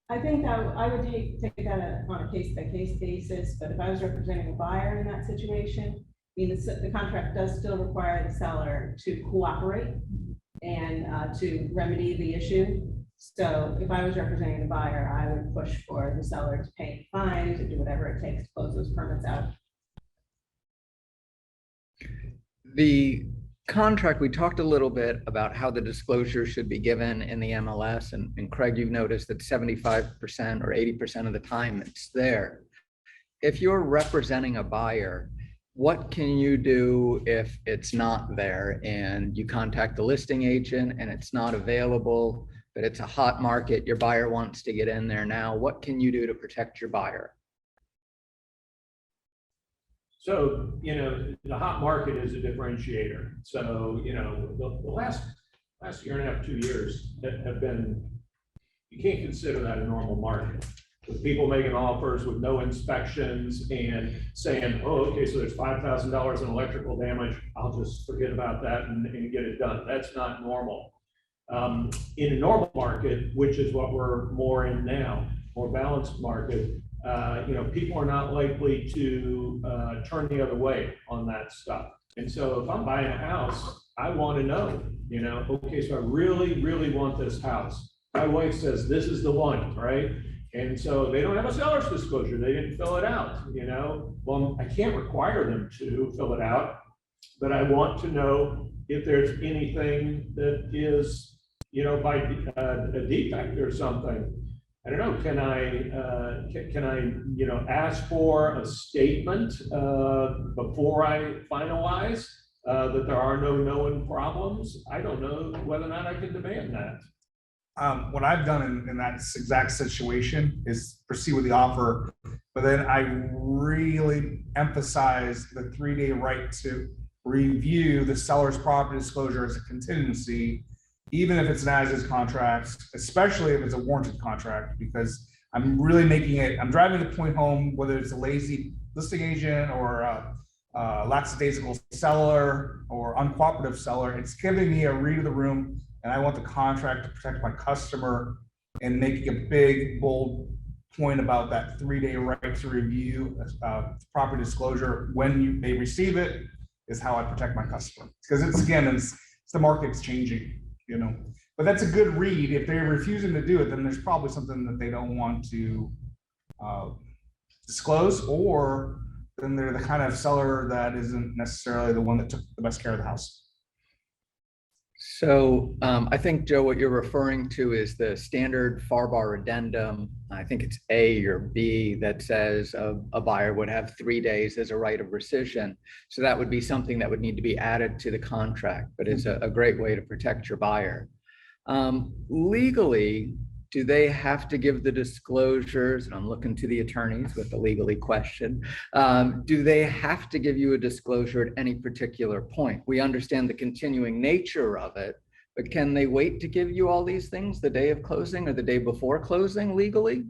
I think I would take that on a case-by-case basis, but if I was representing a buyer in that situation, the contract does still require the seller to cooperate and to remedy the issue. So if I was representing the buyer, I would push for the seller to pay fines or do whatever it takes to close those permits out. The contract, we talked a little bit about how the disclosure should be given in the MLS, and Craig, you've noticed that 75% or 80% of the time it's there. If you're representing a buyer, what can you do if it's not there and you contact the listing agent and it's not available, but it's a hot market, your buyer wants to get in there now? What can you do to protect your buyer? So, the hot market is a differentiator. So, the last year and a half, 2 years have been, you can't consider that a normal market. With people making offers with no inspections and saying, oh, okay, so there's $5,000 in electrical damage, I'll just forget about that and get it done. That's not normal. In a normal market, which is what we're more in now, more balanced market, people are not likely to turn the other way on that stuff. And so if I'm buying a house I want to know, okay, so I really, really want this house. My wife says, this is the one, right? And so they don't have a seller's disclosure. They didn't fill it out, Well, I can't require them to fill it out, but I want to know if there's anything that is, by a defect or something. I don't know, can I, ask for a statement before I finalize that there are no known problems? I don't know whether or not I can demand that. What I've done in that exact situation is proceed with the offer, but then I really emphasize the 3-day right to review the seller's property disclosure as a contingency, even if it's an as-is contract, especially if it's a warranted contract, because I'm really I'm driving the point home, whether it's a lazy listing agent or a lackadaisical seller or uncooperative seller. It's giving me a read of the room, and I want the contract to protect my customer, and making a big, bold point about that 3-day right to review property disclosure when they receive it is how I protect my customer. Because it's the market's changing, But that's a good read. If they're refusing to do it, then there's probably something that they don't want to disclose, or then they're the kind of seller that isn't necessarily the one that took the best care of the house. So I think, Joe, what you're referring to is the standard FAR addendum. I think it's A or B that says a buyer would have 3 days as a right of rescission. So that would be something that would need to be added to the contract, but it's a great way to protect your buyer. Legally, do they have to give the disclosures? And I'm looking to the attorneys with the legally question. Do they have to give you a disclosure at any particular point? We understand the continuing nature of it, but can they wait to give you all these things the day of closing or the day before closing legally?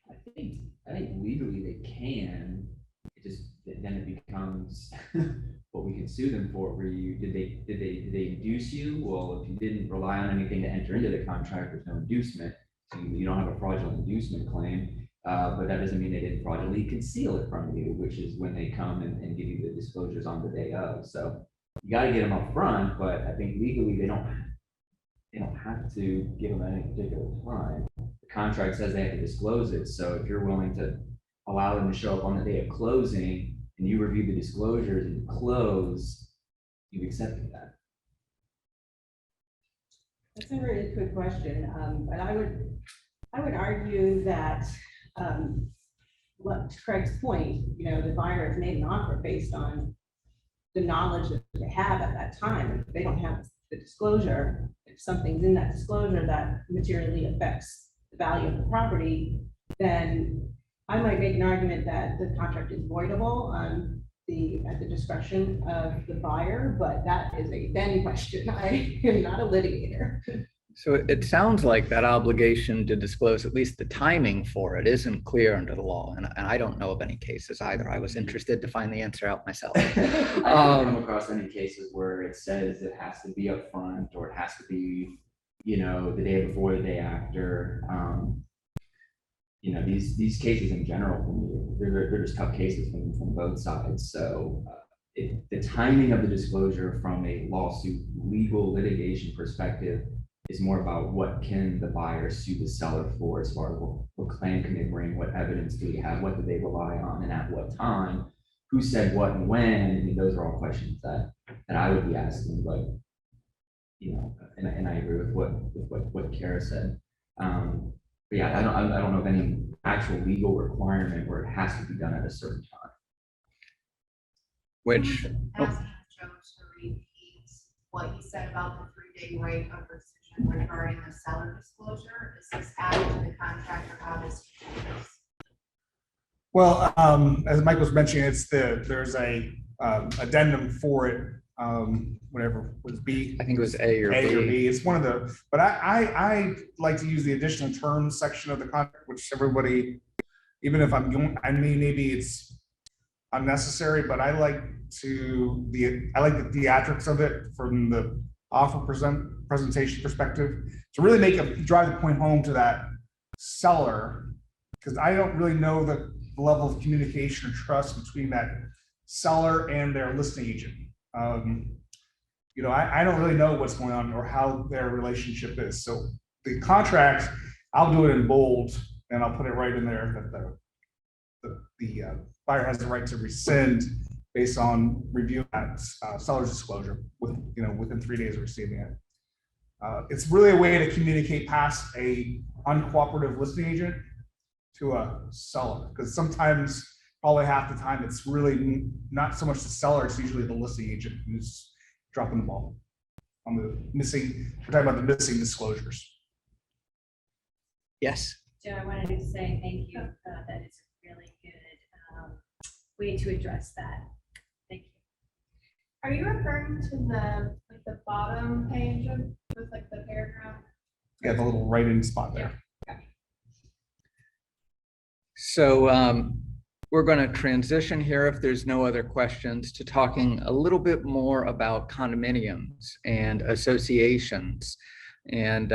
I think legally they can. Then it becomes what we can sue them for. Did they induce you? Well, if you didn't rely on anything to enter into the contract, there's no inducement. So you don't have a fraudulent inducement claim, but that doesn't mean they didn't fraudulently conceal it from you, which is when they come and give you the disclosures on the day of. So you got to get them up front, but I think legally they don't have to give them at any particular time. The contract says they have to disclose it. So if you're willing to allow them to show up on the day of closing and you review the disclosures and close, you've accepted that. That's a really good question. But I would argue that, what to Craig's point, the buyer has made an offer based on the knowledge that they have at that time. If they don't have the disclosure, if something's in that disclosure that materially affects the value of the property, then I might make an argument that the contract is voidable at the discretion of the buyer, but that is a then question. I am not a litigator. So it sounds like that obligation to disclose at least the timing for it isn't clear under the law. And I don't know of any cases either. I was interested to find the answer out myself. I haven't come across any cases where it says it has to be upfront or it has to be, the day before, the day after. These cases in general, for me, they're just tough cases from both sides. So the timing of the disclosure from a lawsuit legal litigation perspective is more about what can the buyer sue the seller for, as far as what claim can they bring, what evidence do they have, what do they rely on, and at what time, who said what and when. I mean, those are all questions that I would be asking, but and I agree with what Kara said. But yeah, I don't know of any actual legal requirement where it has to be done at a certain time. Which Asking Joe to repeat what he said about the 3-day right of rescission regarding the seller disclosure. Is this added to the contract, or how does he do this? Well, as Mike was mentioning, there's a addendum for it. Whatever was B. I think it was A or B. It's one of the, but I like to use the additional terms section of the contract, which everybody, even if I'm going, maybe it's unnecessary, but I like the theatrics of it from the offer presentation perspective to really drive the point home to that seller, because I don't really know the level of communication or trust between that seller and their listing agent. you know, I don't really know what's going on or how their relationship is. So the contract, I'll do it in bold and I'll put it right in there that the buyer has the right to rescind based on review at seller's disclosure with, you know, within 3 days of receiving it. It's really a way to communicate past a uncooperative listing agent to a seller, because sometimes, probably half the time, it's really not so much the seller, it's usually the listing agent who's dropping the ball on the missing, we're talking about the missing disclosures. Yes. Joe, I wanted to say thank you. That is a really good way to address that. Thank you. Are you referring to the bottom page with like the paragraph? Yeah, the little write-in spot there. So we're going to transition here, if there's no other questions, to talking a little bit more about condominiums and associations. And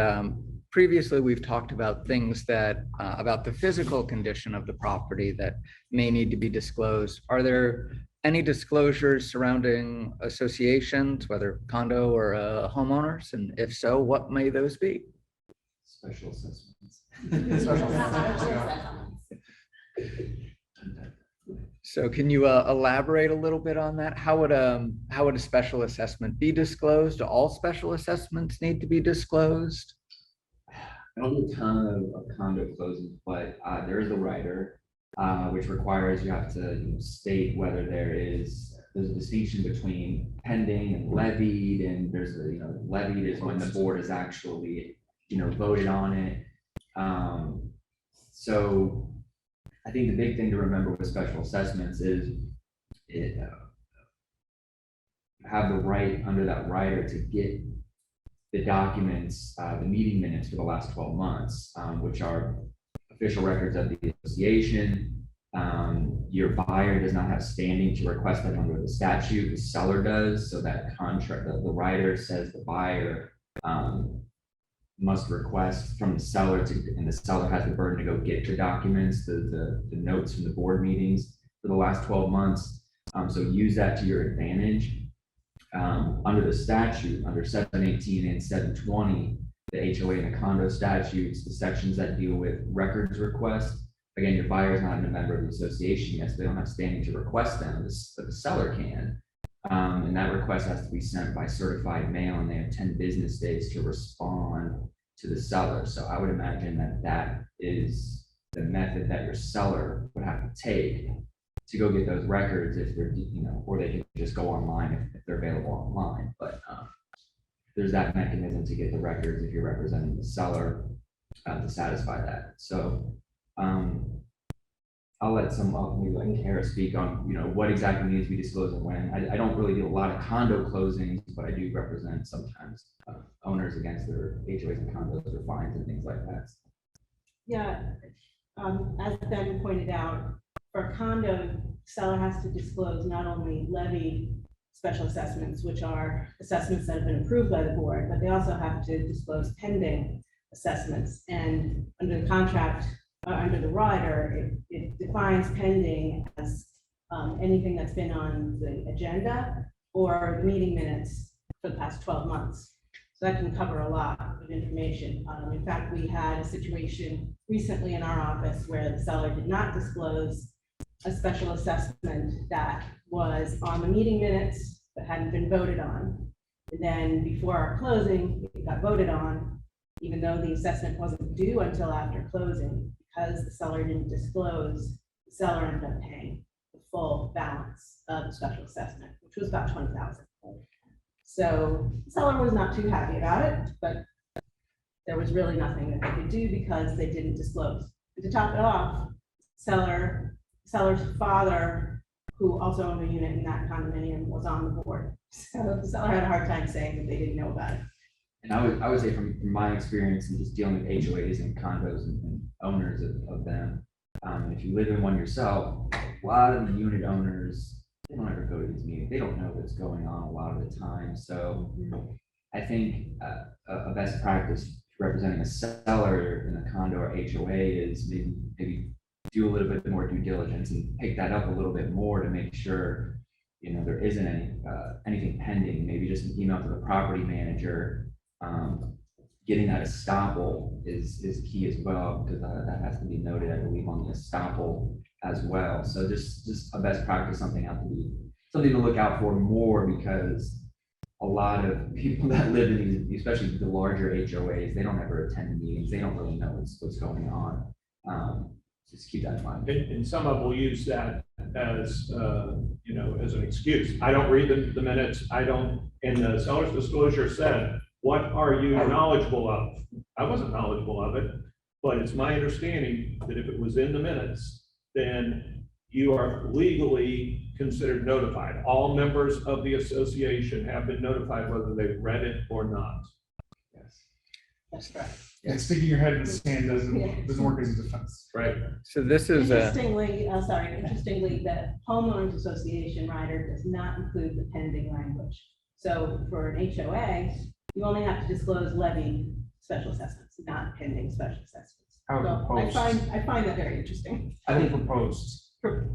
previously, we've talked about things that, about the physical condition of the property that may need to be disclosed. Are there any disclosures surrounding associations, whether condo or homeowners? And if so, what may those be? Special assessments. Special assessments, So can you elaborate a little bit on that? How would a special assessment be disclosed? Do all special assessments need to be disclosed? I don't do a ton of condo closings, but there is a rider, which requires you have to state whether there's a distinction between pending and levied, and there's a, levied is when the board is actually, voted on it. So I think the big thing to remember with special assessments is it have the right under that rider to get the documents, the meeting minutes for the last 12 months, which are official records of the association. Your buyer does not have standing to request them under the statute, the seller does. So that contract, the rider says the buyer must request from the seller and the seller has the burden to go get the documents, the notes from the board meetings for the last 12 months. So use that to your advantage. Under the statute, under 718 and 720, the HOA and the condo statutes, the sections that deal with records requests. Again, your buyer is not a member of the association, yes, they don't have standing to request them, but the seller can. And that request has to be sent by certified mail, and they have 10 business days to respond to the seller. So I would imagine that is the method that your seller would have to take to go get those records if they're, or they can just go online if they're available online. But there's that mechanism to get the records if you're representing the seller to satisfy that. So I'll let maybe like Kara speak on, what exactly needs to be disclosed and when. I don't really do a lot of condo closings, but I do represent sometimes owners against their HOAs and condos or fines and things like that. Yeah, as Ben pointed out, for a condo, seller has to disclose not only levied special assessments, which are assessments that have been approved by the board, but they also have to disclose pending assessments. And under the contract, under the rider, it defines pending as anything that's been on the agenda or meeting minutes for the past 12 months. So that can cover a lot of information. In fact, we had a situation recently in our office where the seller did not disclose a special assessment that was on the meeting minutes but hadn't been voted on. And then before our closing, it got voted on, even though the assessment wasn't due until after closing. Because the seller didn't disclose, the seller ended up paying the full balance of the special assessment, which was about $20,000. So the seller was not too happy about it, but there was really nothing that they could do because they didn't disclose. And to top it off, seller's father, who also owned a unit in that condominium, was on the board. So the seller had a hard time saying that they didn't know about it. And I would say from my experience and just dealing with HOAs and condos and owners of them, if you live in one yourself, a lot of the unit owners, they don't ever go to these meetings. They don't know what's going on a lot of the time. So I think a best practice representing a seller in a condo or HOA is maybe do a little bit more due diligence and pick that up a little bit more to make sure there isn't anything pending. Maybe just an email to the property manager, getting that estoppel is key as well, because that has to be noted, I believe, on the estoppel as well. So just a best practice, something to look out for more, because a lot of people that live in these, especially the larger HOAs, they don't ever attend meetings. They don't really know what's going on. Just keep that in mind. And some of will use that as, as an excuse. I don't read the minutes. I don't, and the seller's disclosure said, what are you knowledgeable of? I wasn't knowledgeable of it, but it's my understanding that if it was in the minutes, then you are legally considered notified. All members of the association have been notified whether they've read it or not. Yes. That's correct. And sticking your head in the sand doesn't work as a defense. Right. So this is a, Interestingly, the homeowners association rider does not include the pending language. So for an HOA, you only have to disclose levy special assessments, not pending special assessments. How So I proposed. find that very interesting. I think proposed.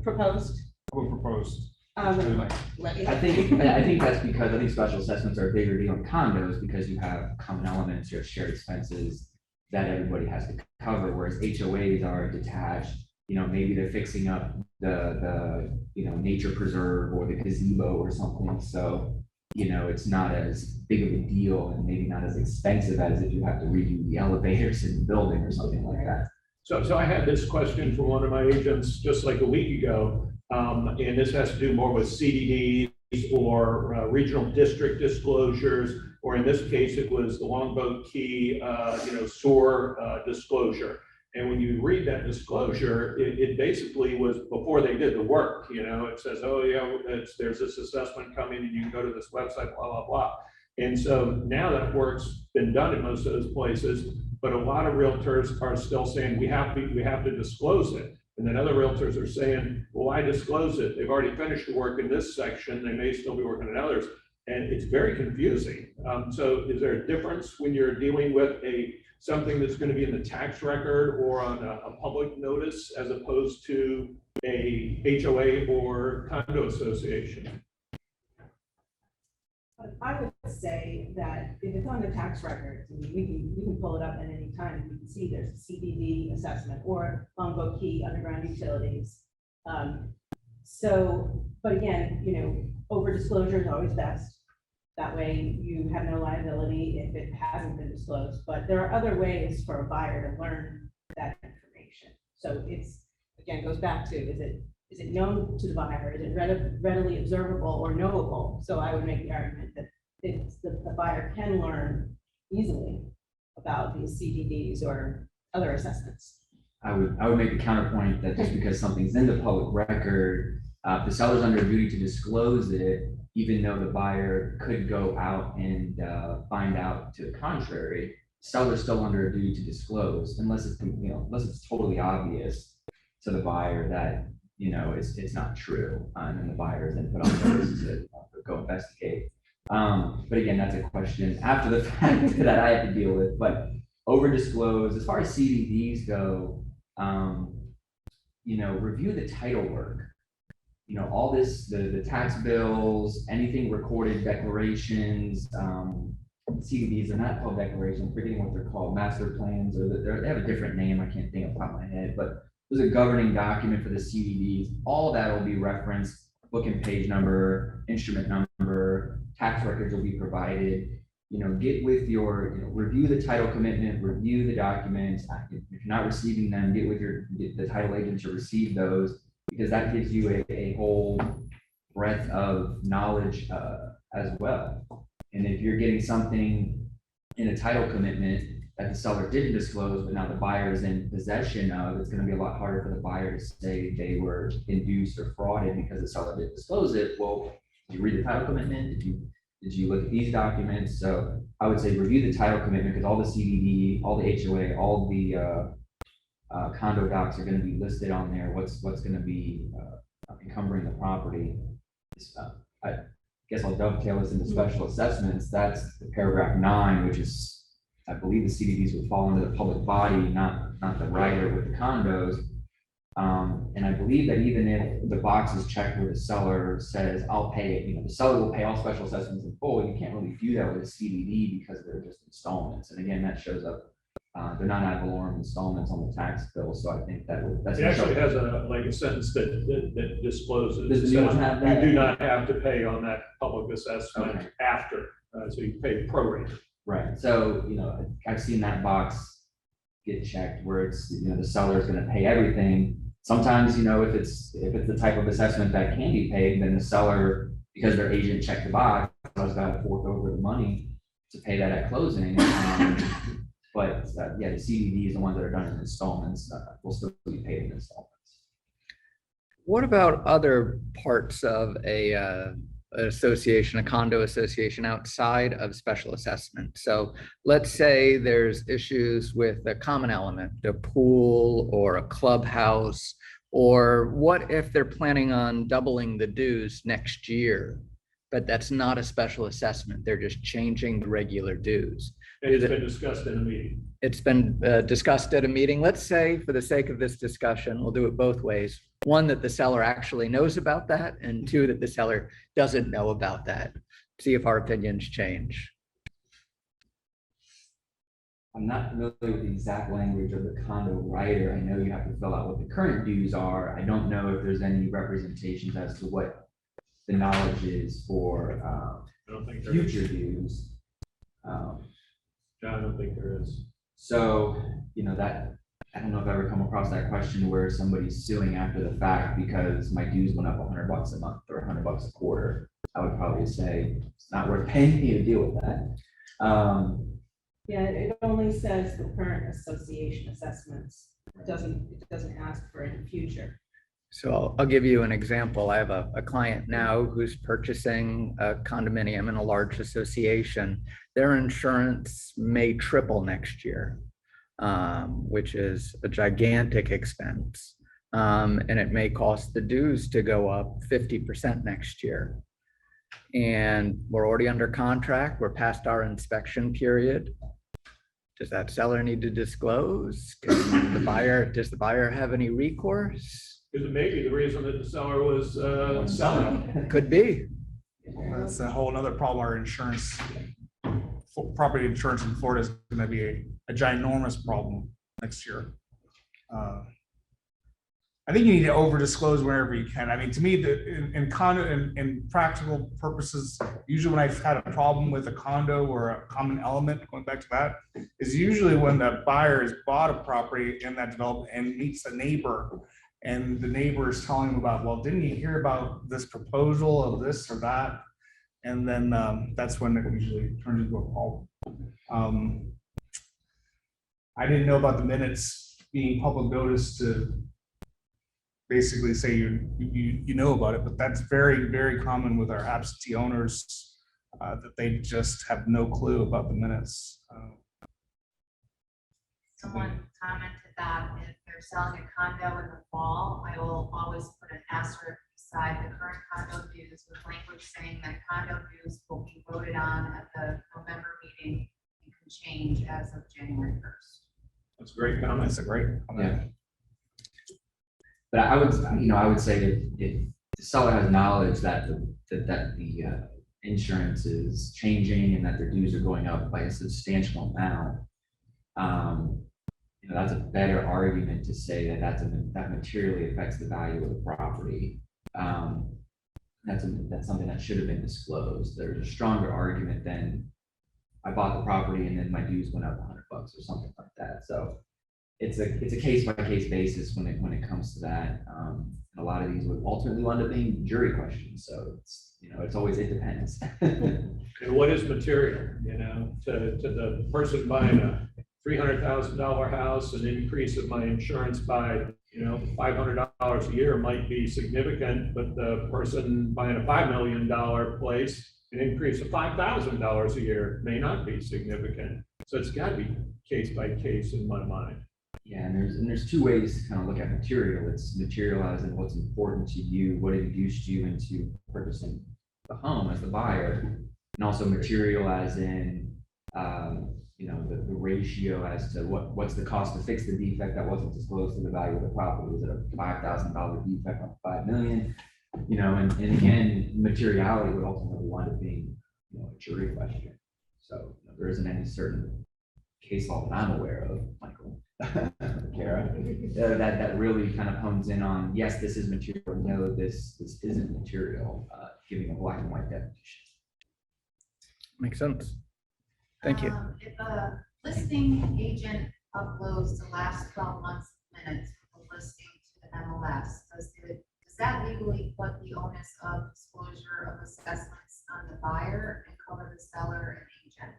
Proposed, Proposed. levy. I think that's because I think special assessments are a bigger deal in condos, because you have common elements, you have shared expenses that everybody has to cover, whereas HOAs are detached. Maybe they're fixing up the nature preserve or the gazebo or something. So, it's not as big of a deal, and maybe not as expensive as if you have to redo the elevators in the building or something like that. So I had this question from one of my agents just like a week ago, and this has to do more with CDDs or regional district disclosures, or in this case, it was the Longboat Key, sewer disclosure. And when you read that disclosure, it basically was before they did the work. It says, oh yeah, there's this assessment coming, and you can go to this website, blah blah blah. And so now that work's been done in most of those places, but a lot of realtors are still saying we have to disclose it. And then other realtors are saying, well, why disclose it? They've already finished the work in this section. They may still be working in others. And it's very confusing. So is there a difference when you're dealing with something that's going to be in the tax record or on a public notice as opposed to a HOA or condo association? I would say that if it's on the tax records, we can pull it up at any time. You can see there's a CDD assessment or Longboat Key underground utilities. But again, over disclosure is always best. That way you have no liability if it hasn't been disclosed, but there are other ways for a buyer to learn that information. So it's, again, goes back to, is it known to the buyer? Is it readily observable or knowable? So I would make the argument that the buyer can learn easily about these CDDs or other assessments. I would make the counterpoint that just because something's in the public record, the seller's under duty to disclose it, even though the buyer could go out and find out to the contrary. Seller's still under a duty to disclose, unless it's totally obvious to the buyer that it's not true, and then the buyer is then put on notice to go investigate. But again, that's a question after the fact that I have to deal with. But over disclose, as far as CDDs go, review the title work. All this, the tax bills, anything recorded declarations, CDDs are not called declarations, I'm forgetting what they're called, master plans, or they have a different name, I can't think off the top of my head, but there's a governing document for the CDDs. All that will be referenced, book and page number, instrument number, tax records will be provided. Get with review the title commitment, review the documents. If you're not receiving them, get with the title agent to receive those, because that gives you a whole breadth of knowledge as well. And if you're getting something in a title commitment that the seller didn't disclose, but now the buyer is in possession of, it's going to be a lot harder for the buyer to say they were induced or frauded because the seller didn't disclose it. Well, did you read the title commitment? Did you look at these documents? So I would say review the title commitment, because all the CDD, all the HOA, all the condo docs are going to be listed on there. What's going to be encumbering the property. I guess I'll dovetail this into special assessments. That's the paragraph 9, which is, I believe the CDDs would fall under the public body, not the writer with the condos. And I believe that even if the box is checked where the seller says, I'll pay it, the seller will pay all special assessments in full, you can't really view that with a CDD because they're just installments. And again, that shows up, they're not ad valorem installments on the tax bill. So I think that's. It actually has a sentence that discloses. Does the new one have that? You do not have to pay on that public assessment Okay. after, so you pay prorated. Right, so, I've seen that box get checked where it's, the seller is gonna pay everything. Sometimes, if it's the type of assessment that can be paid, then the seller, because their agent checked the box, has got to fork over the money to pay that at closing. But, yeah, the CDDs, the ones that are done in installments, will still be paid in installments. What about other parts of an association, a condo association outside of special assessment? So let's say there's issues with a common element, a pool or a clubhouse, or what if they're planning on doubling the dues next year, but that's not a special assessment, they're just changing the regular dues. And it's been discussed in a meeting. It's been discussed at a meeting. Let's say, for the sake of this discussion, we'll do it both ways. One, that the seller actually knows about that, and two, that the seller doesn't know about that. See if our opinions change. I'm not familiar with the exact language of the condo rider. I know you have to fill out what the current dues are. I don't know if there's any representations as to what the knowledge is for I don't think there is. future dues. I don't think there is. So, that, I don't know if I've ever come across that question where somebody's suing after the fact because my dues went up $100 a month or $100 a quarter. I would probably say it's not worth paying me to deal with that. Yeah, it only says the current association assessments. It doesn't ask for any future. So I'll give you an example. I have a client now who's purchasing a condominium in a large association. Their insurance may triple next year, which is a gigantic expense. And it may cost the dues to go up 50% next year. And we're already under contract. We're past our inspection period. Does that seller need to disclose? Does the buyer have any recourse? Because it may be the reason that the seller was selling. Could be. That's a whole nother problem. Our insurance, property insurance in Florida is going to be a ginormous problem next year. I think you need to over disclose wherever you can. I mean, to me, in condo, in practical purposes, usually when I've had a problem with a condo or a common element, going back to that, is usually when the buyer has bought a property in that development and meets a neighbor. And the neighbor is telling him about, well, didn't you hear about this proposal of this or that? And then that's when it usually turns into a problem. I didn't know about the minutes being public notice to basically say you know about it, but that's very, very common with our absentee owners, that they just have no clue about the minutes. Someone commented that if they're selling a condo in the fall, I will always put an asterisk beside the current condo dues with language saying that condo dues will be voted on at the November meeting and can change as of January 1st. That's a great comment. That's a great comment. Yeah. But I would say that if the seller has knowledge that the insurance is changing and that their dues are going up by a substantial amount, that's a better argument to say that that materially affects the value of the property. That's something that should have been disclosed. There's a stronger argument than I bought the property and then my dues went up $100 or something like that. So it's a case by case basis when it comes to that. A lot of these would ultimately wind up being jury questions. So it's always, it depends. And what is material, to the person buying a $300,000 house, an increase of my insurance by, $500 a year might be significant, but the person buying a $5 million place, an increase of $5,000 a year may not be significant. So it's got to be case by case in my mind. Yeah, and there's two ways to kind of look at material. It's materializing what's important to you, what induced you into purchasing the home as the buyer, and also materializing the ratio as to what's the cost to fix the defect that wasn't disclosed to the value of the property. Was it a $5,000 defect on 5 million? And again, materiality would ultimately wind up being, a jury question. So there isn't any certain case law that I'm aware of, Michael, Kara, that really kind of hones in on, yes, this is material, no, this isn't material, giving a black and white definition. Makes sense. Thank you. If a listing agent uploads the last 12 months minutes of the listing to the MLS, does that legally put the onus of disclosure of assessments on the buyer and cover the seller and agent?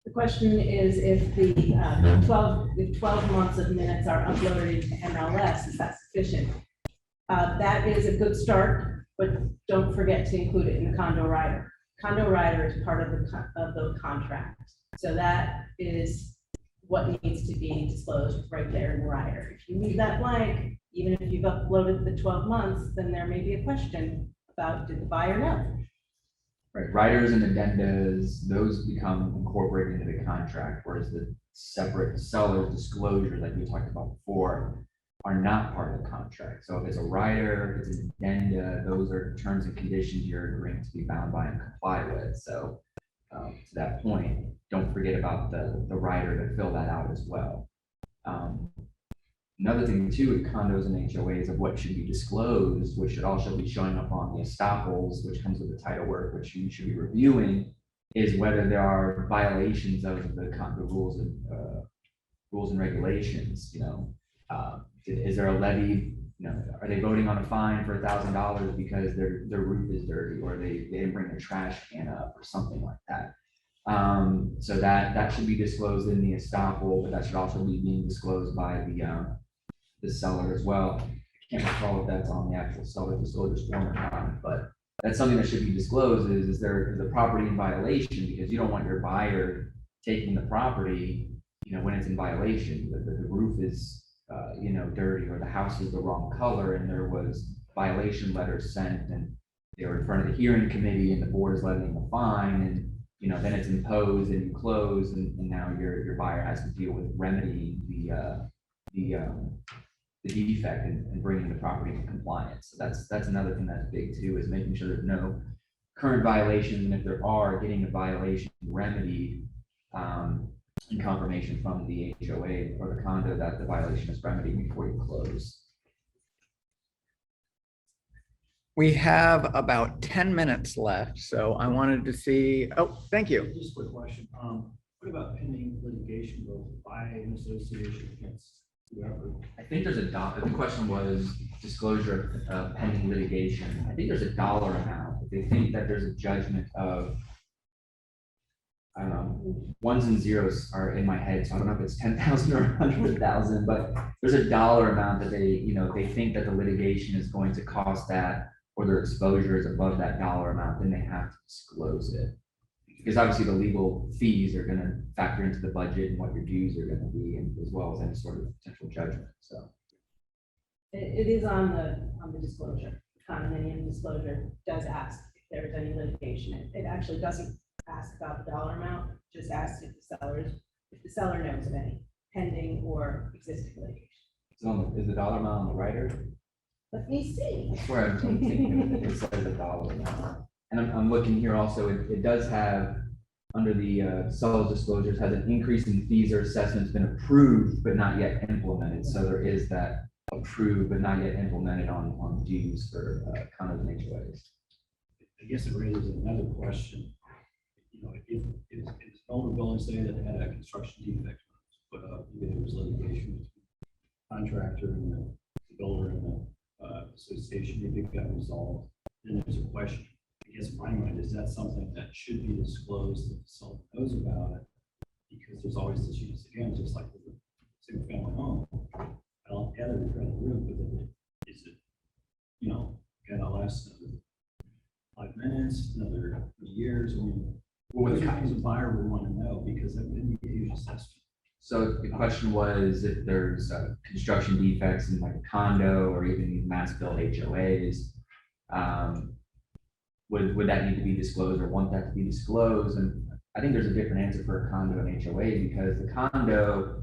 The question is if the 12 months of minutes are uploaded into MLS, is that sufficient? That is a good start, but don't forget to include it in the condo rider. Condo rider is part of the contract. So that is what needs to be disclosed right there in the rider. If you leave that blank, even if you've uploaded the 12 months, then there may be a question about, did the buyer know? Right, riders and addendas, those become incorporated into the contract, whereas the separate seller disclosure that we talked about before are not part of the contract. So if it's a rider, if it's an addenda, those are terms and conditions you're agreeing to be bound by and comply with. So to that point, don't forget about the rider to fill that out as well. Another thing too with condos and HOAs of what should be disclosed, which should also be showing up on the estoppels, which comes with the title work, which you should be reviewing, is whether there are violations of the condo rules and regulations. Is there a levy? Are they voting on a fine for $1,000 because their roof is dirty, or they didn't bring their trash can up, or something like that? So that should be disclosed in the estoppel, but that should also be being disclosed by the seller as well. I can't recall if that's on the actual seller disclosure form or not, but that's something that should be disclosed. Is there the property in violation? Because you don't want your buyer taking the property, when it's in violation. The roof is dirty, or the house is the wrong color, and there was violation letters sent, and they were in front of the hearing committee, and the board is levying the fine, and then it's imposed and you close, and now your buyer has to deal with remedying the defect and bringing the property into compliance. So that's another thing that's big too, is making sure there's no current violations, and if there are, getting the violation remedied, and confirmation from the HOA or the condo that the violation is remedied before you close. We have about 10 minutes left, so I wanted to see, oh, thank you. Just a quick question. What about pending litigation both by an association against whoever? I think there's the question was disclosure of pending litigation. I think there's a dollar amount. If they think that there's a judgment of, I don't know, ones and zeros are in my head, so I don't know if it's 10,000 or 100,000, but there's a dollar amount that they think that the litigation is going to cost that, or their exposure is above that dollar amount, then they have to disclose it. Because obviously the legal fees are going to factor into the budget and what your dues are going to be, and as well as any sort of potential judgment. So It is on the disclosure. Condominium disclosure does ask if there's any litigation. It actually doesn't ask about the dollar amount, just asks if the seller knows of any pending or existing litigation. is the dollar amount on the rider? Let me see. I swear I'm thinking it says a dollar amount. And I'm looking here also, it does have, under the seller's disclosures, has an increase in fees or assessments been approved but not yet implemented. So there is that approved but not yet implemented on dues for condos and HOAs. I guess it raises another question. If vulnerability, say that they had a construction defect put up, maybe there was litigation between the contractor and the builder and the association, maybe it got resolved, then there's a question. I guess in my mind, is that something that should be disclosed if someone knows about it? Because there's always this use, again, just like with a single family home. I don't gather the room, but is it, gonna last another 5 minutes, another years? I mean, what things a buyer would want to know, because that would be a huge assessment. So the question was if there's construction defects in like a condo or even mass build HOAs, would that need to be disclosed or want that to be disclosed? And I think there's a different answer for a condo and HOA, because the condo,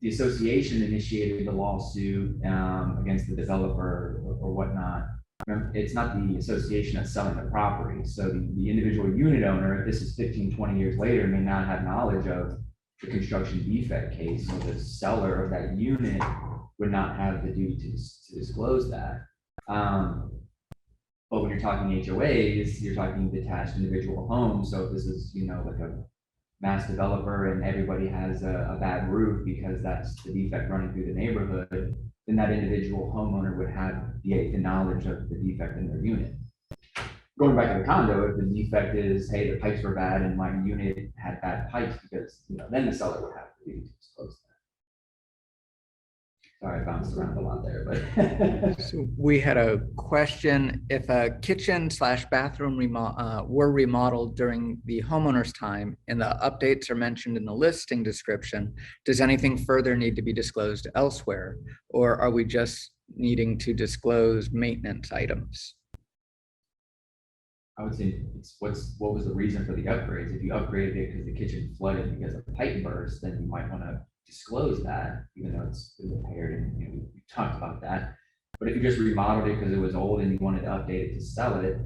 the association initiated the lawsuit against the developer or whatnot. It's not the association that's selling the property. So the individual unit owner, if this is 15, 20 years later, may not have knowledge of the construction defect case. So the seller of that unit would not have the duty to disclose that. But when you're talking HOAs, you're talking detached individual homes. So if this is, like a mass developer and everybody has a bad roof because that's the defect running through the neighborhood, then that individual homeowner would have the knowledge of the defect in their unit. Going back to the condo, if the defect is, hey, the pipes were bad and my unit had bad pipes, because, then the seller would have to disclose that. Sorry, I bounced around a lot there, but. So we had a question: if a kitchen/bathroom were remodeled during the homeowner's time and the updates are mentioned in the listing description, does anything further need to be disclosed elsewhere? Or are we just needing to disclose maintenance items? I would say what was the reason for the upgrades? If you upgraded it because the kitchen flooded because of the pipe burst, then you might want to disclose that, even though it's been repaired, and we talked about that. But if you just remodeled it because it was old and you wanted to update it to sell it,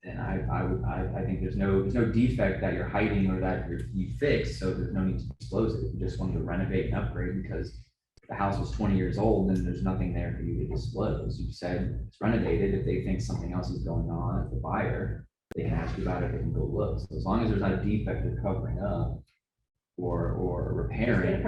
then I think there's no defect that you're hiding or that you fixed, so there's no need to disclose it. If you just wanted to renovate and upgrade because the house was 20 years old, then there's nothing there for you to disclose. You said it's renovated. If they think something else is going on as the buyer, they can ask you about it, they can go look. So as long as there's not a defect they're covering up or repairing.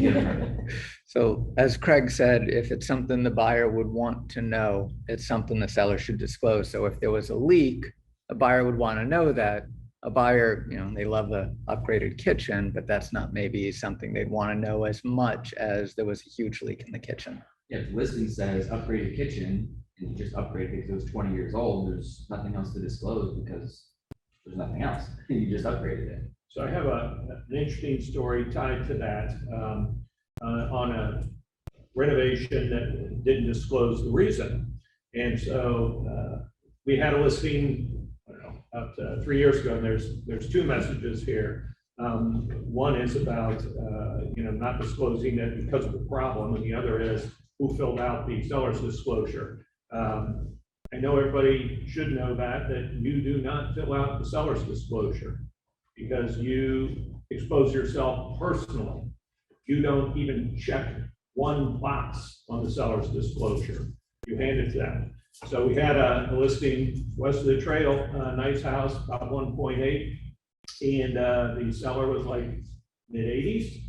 Get a permit. So as Craig said, if it's something the buyer would want to know, it's something the seller should disclose. So if there was a leak, a buyer would want to know that. A buyer, they love the upgraded kitchen, but that's not maybe something they'd want to know as much as there was a huge leak in the kitchen. If the listing says upgraded kitchen and you just upgrade it because it was 20 years old, there's nothing else to disclose because there's nothing else. You just upgraded it. So I have an interesting story tied to that, on a renovation that didn't disclose the reason. And so we had a listing, I don't know, about 3 years ago, and there's two messages here. One is about, not disclosing it because of the problem, and the other is who filled out the seller's disclosure. I know everybody should know that you do not fill out the seller's disclosure, because you expose yourself personally. You don't even check one box on the seller's disclosure. You hand it to them. So we had a listing west of the trail, nice house, about 1.8. And the seller was like mid-80s.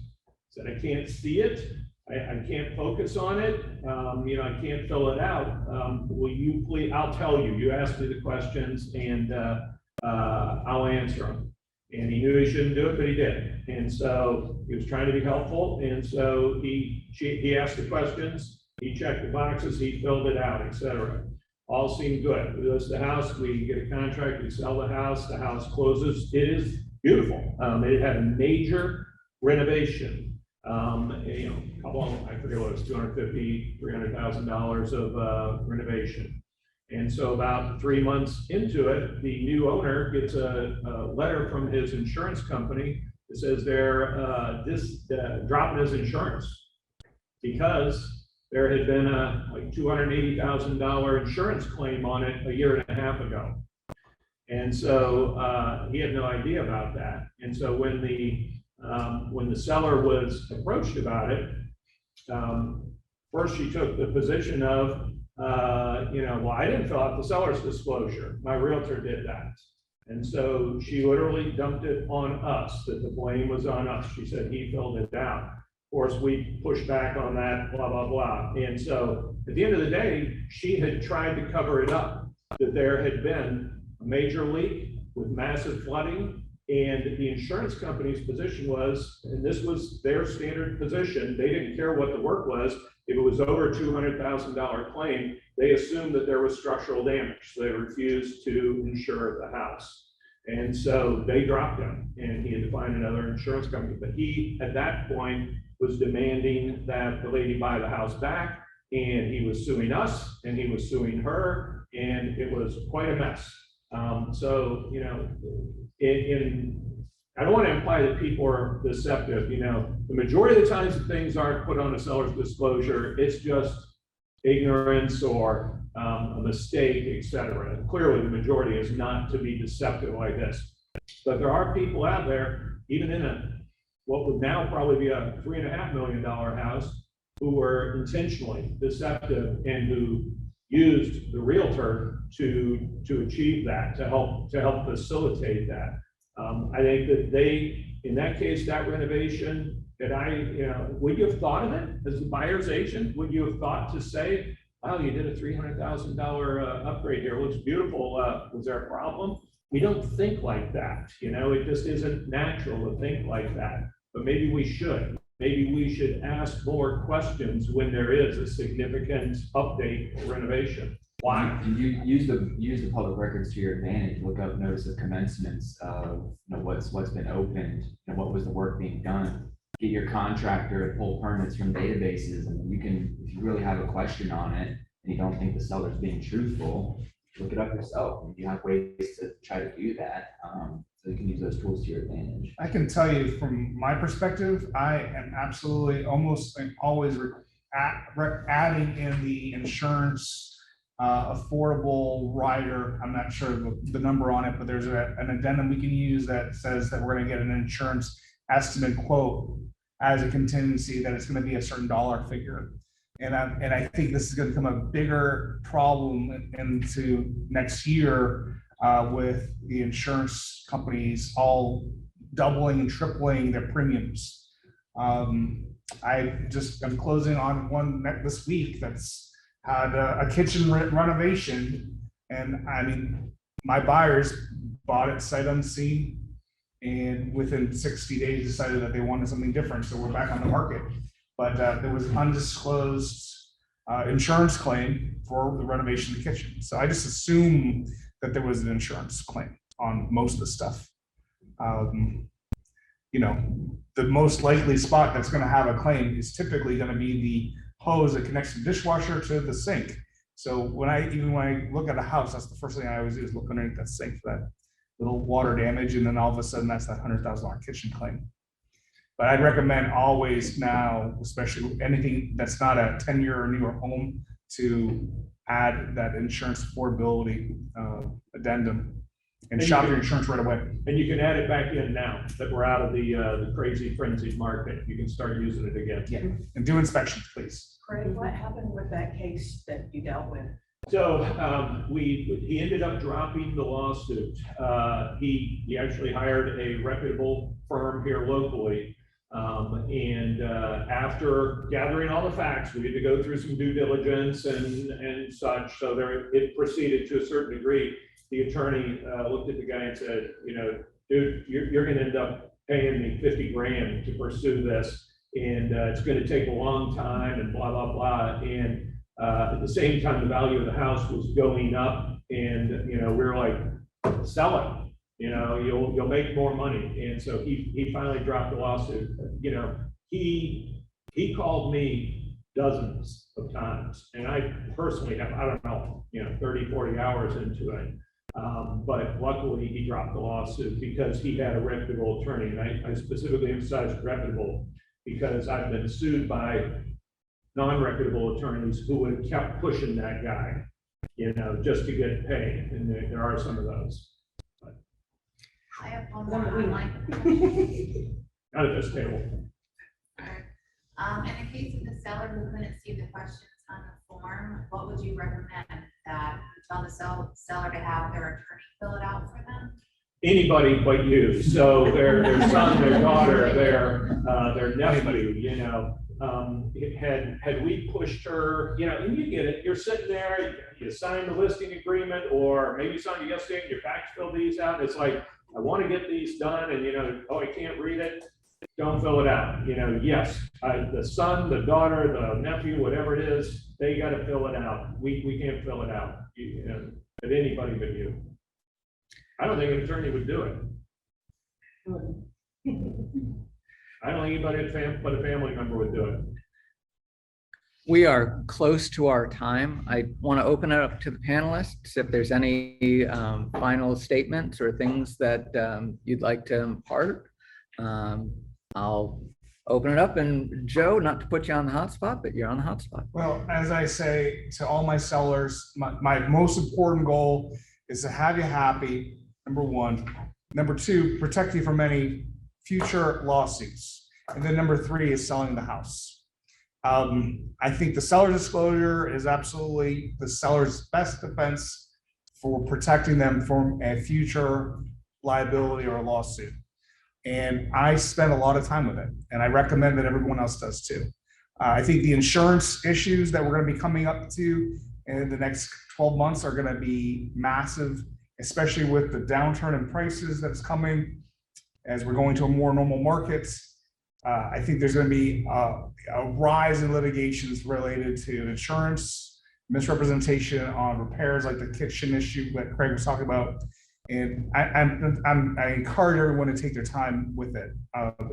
Said, I can't see it. I can't focus on it. I can't fill it out. Will you please, I'll tell you. You asked me the questions and I'll answer them. And he knew he shouldn't do it, but he did. And so he was trying to be helpful. And so he asked the questions, he checked the boxes, he filled it out, etc. All seemed good. We list the house, we get a contract, we sell the house closes. It is beautiful. It had a major renovation. I forget what it was, $250,000, $300,000 of renovation. And so about 3 months into it, the new owner gets a letter from his insurance company that says they're dropping his insurance because there had been a like $280,000 insurance claim on it a year and a half ago. And so he had no idea about that. And so when the seller was approached about it, first she took the position of, well, I didn't fill out the seller's disclosure. My realtor did that. And so she literally dumped it on us, that the blame was on us. She said he filled it out. Of course, we pushed back on that, blah, blah, blah. And so at the end of the day, she had tried to cover it up, that there had been a major leak with massive flooding. And the insurance company's position was, and this was their standard position, they didn't care what the work was. If it was over a $200,000 claim, they assumed that there was structural damage. So they refused to insure the house. And so they dropped him, and he had to find another insurance company. But he, at that point, was demanding that the lady buy the house back, and he was suing us, and he was suing her. and it was quite a mess. So, you know, I don't want to imply that people are deceptive, you know, the majority of the times that things aren't put on a seller's disclosure, it's just ignorance or a mistake, etc. Clearly, the majority is not to be deceptive like this. But there are people out there, even in what would now probably be a $3.5 million house, who were intentionally deceptive and who used the realtor to achieve that, to help facilitate that. I think that in that case, that renovation, would you have thought of it as the buyer's agent? Would you have thought to say, wow, you did a $300,000 upgrade here, it looks beautiful, was there a problem? We don't think like that, you know, it just isn't natural to think like that, but maybe we should. Maybe we should ask more questions when there is a significant update or renovation. Why? And you use the public records to your advantage. Look up notice of commencements of, you know, what's been opened and what was the work being done. Get your contractor to pull permits from databases, and you can, if you really have a question on it and you don't think the seller's being truthful, look it up yourself. And you have ways to try to do that. So you can use those tools to your advantage. I can tell you from my perspective, I am absolutely almost and always adding in the insurance affordable rider. I'm not sure the number on it, but there's an addendum we can use that says that we're going to get an insurance estimate quote as a contingency, that it's going to be a certain dollar figure. And I think this is going to become a bigger problem into next year with the insurance companies all doubling and tripling their premiums. I'm closing on one this week that's had a kitchen renovation, and I mean, my buyers bought it sight unseen, and within 60 days decided that they wanted something different, so we're back on the market. But there was undisclosed insurance claim for the renovation of the kitchen. So I just assume that there was an insurance claim on most of the stuff. You know, the most likely spot that's going to have a claim is typically going to be the hose that connects the dishwasher to the sink. So when I look at a house, that's the first thing I always do is look underneath that sink for that little water damage, and then all of a sudden that's that $100,000 kitchen claim. But I'd recommend always now, especially anything that's not a 10-year or newer home, to add that insurance affordability addendum and shop your insurance right away. And you can add it back in now that we're out of the crazy frenzied market. You can start using it again. Yeah, and do inspections, please. Craig, what happened with that case that you dealt with? So he ended up dropping the lawsuit. He actually hired a reputable firm here locally. And after gathering all the facts, we had to go through some due diligence and such. So it proceeded to a certain degree. The attorney looked at the guy and said, you know, dude, you're going to end up paying me 50 grand to pursue this. And it's going to take a long time and blah, blah, blah. And at the same time, the value of the house was going up. And, you know, we were like, sell it. You know, you'll make more money. And so he finally dropped the lawsuit. You know, he called me dozens of times, and I personally have, I don't know, you know, 30, 40 hours into it. But luckily he dropped the lawsuit because he had a reputable attorney. And I specifically emphasize reputable because I've been sued by non-reputable attorneys who would have kept pushing that guy, you know, just to get paid. And there are some of those. I have one more online. Not at this table. In the case of the seller who couldn't see the questions on the form, what would you recommend? That you tell the seller to have their attorney fill it out for them? Anybody but you. So their son, their daughter, their nephew, you know, had we pushed her, you know, and you get it, you're sitting there, you sign the listing agreement, or maybe you signed it yesterday and your fax fill these out. It's like, I want to get these done, and you know, oh, I can't read it. Don't fill it out. You know, yes, the son, the daughter, the nephew, whatever it is, they got to fill it out. We can't fill it out. You know, but anybody but you. I don't think an attorney would do it. I don't think anybody but a family member would do it. We are close to our time. I want to open it up to the panelists. If there's any final statements or things that you'd like to impart, I'll open it up. And Joe, not to put you on the hot spot, but you're on the hot spot. Well, as I say to all my sellers, my most important goal is to have you happy, number one. Number two, protect you from any future lawsuits. And then number three is selling the house. I think the seller disclosure is absolutely the seller's best defense for protecting them from a future liability or a lawsuit. And I spend a lot of time with it, and I recommend that everyone else does too. I think the insurance issues that we're going to be coming up to in the next 12 months are going to be massive, especially with the downturn in prices that's coming as we're going to a more normal markets. I think there's going to be a rise in litigations related to insurance, misrepresentation on repairs like the kitchen issue that Craig was talking about. And I encourage everyone to take their time with it.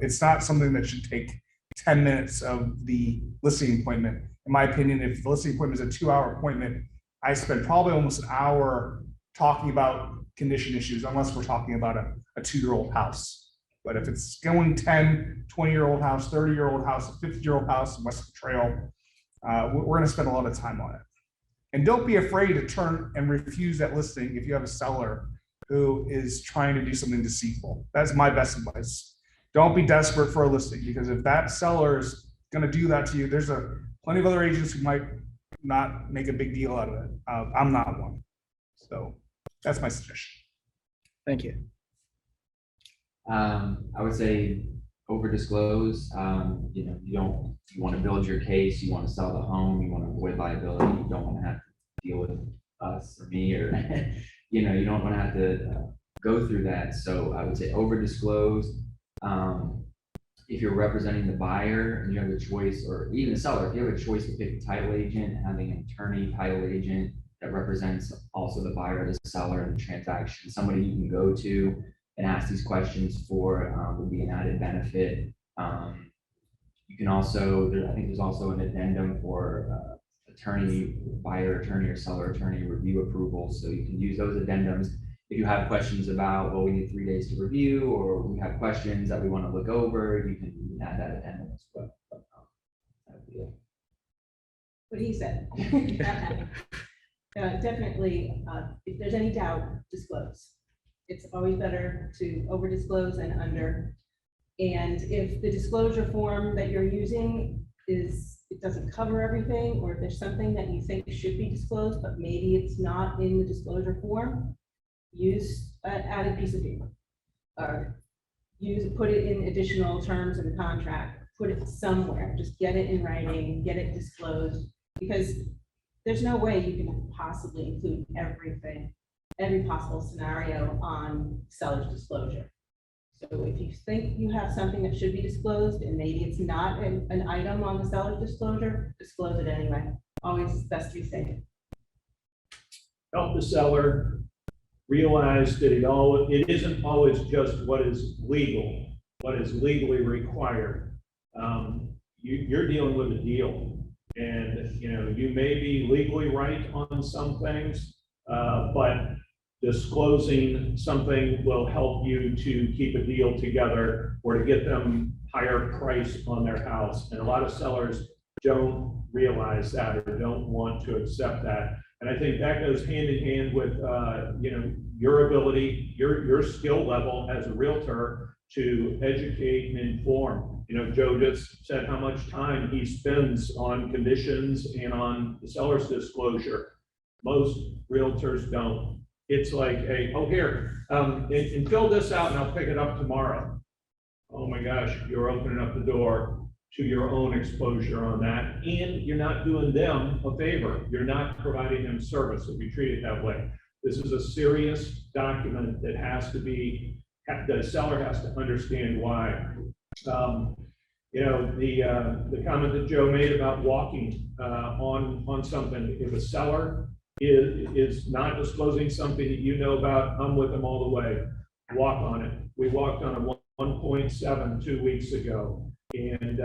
It's not something that should take 10 minutes of the listing appointment. In my opinion, if the listing appointment is a 2-hour appointment, I spend probably almost an hour talking about condition issues, unless we're talking about a 2-year-old house. But if it's going 10, 20-year-old house, 30-year-old house, a 50-year-old house, Western Trail, we're going to spend a lot of time on it. And don't be afraid to turn and refuse that listing if you have a seller who is trying to do something deceitful. That's my best advice. Don't be desperate for a listing, because if that seller is going to do that to you, there's plenty of other agents who might not make a big deal out of it. I'm not one. So that's my suggestion. Thank you. I would say over disclose. You want to build your case, you want to sell the home, you want to avoid liability, you don't want to have to deal with us or me, or you don't want to have to go through that. So I would say over disclose. If you're representing the buyer and you have a choice, or even the seller, if you have a choice to pick a title agent, having an attorney title agent that represents also the buyer, the seller, in the transaction, somebody you can go to and ask these questions for would be an added benefit. You can also, I think there's also an addendum for attorney, buyer attorney or seller attorney review approval. So you can use those addendums if you have questions about, well, we need 3 days to review, or we have questions that we want to look over, you can add that addendum as well. That would be it. What he said. Definitely, if there's any doubt, disclose. It's always better to over disclose than under. And if the disclosure form that you're using it doesn't cover everything, or if there's something that you think should be disclosed, but maybe it's not in the disclosure form, use an added piece of paper. Or put it in additional terms in the contract, put it somewhere, just get it in writing, get it disclosed, because there's no way you can possibly include everything, every possible scenario on seller's disclosure. So if you think you have something that should be disclosed and maybe it's not an item on the seller's disclosure, disclose it anyway. Always best to be safe. Help the seller realize that it isn't always just what is legal, what is legally required. You're dealing with a deal, and you may be legally right on some things, but disclosing something will help you to keep a deal together or to get them higher price on their house. And a lot of sellers don't realize that or don't want to accept that. And I think that goes hand in hand with, your ability, your skill level as a realtor to educate and inform. Joe just said how much time he spends on conditions and on the seller's disclosure. Most realtors don't. It's like, hey, oh, here, and fill this out and I'll pick it up tomorrow. Oh my gosh, you're opening up the door to your own exposure on that. And you're not doing them a favor. You're not providing them service if you treat it that way. This is a serious document that has to be, the seller has to understand why. The comment that Joe made about walking on something, if a seller is not disclosing something that you know about, I'm with them all the way. Walk on it. We walked on a 1.7 2 weeks ago. And,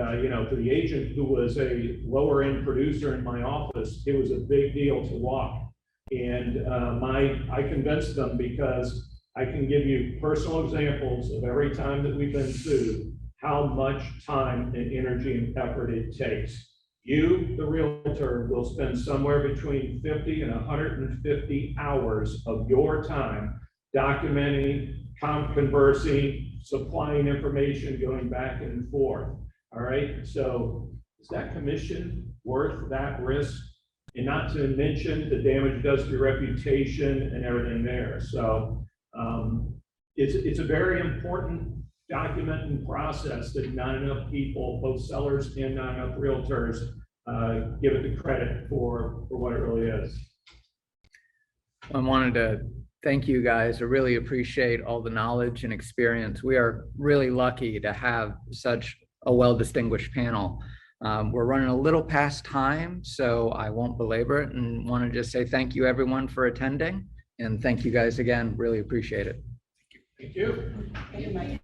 for the agent who was a lower end producer in my office, it was a big deal to walk. And I convinced them because I can give you personal examples of every time that we've been sued, how much time and energy and effort it takes. You, the realtor, will spend somewhere between 50 and 150 hours of your time documenting, conversing, supplying information, going back and forth. All right, so is that commission worth that risk? And not to mention the damage it does to your reputation and everything there. So it's a very important document and process that not enough people, both sellers and not enough realtors, give it the credit for what it really is. I wanted to thank you guys. I really appreciate all the knowledge and experience. We are really lucky to have such a well-distinguished panel. We're running a little past time, so I won't belabor it, and want to just say thank you everyone for attending, and thank you guys again. Really appreciate it. Thank you. Thank you, Mike.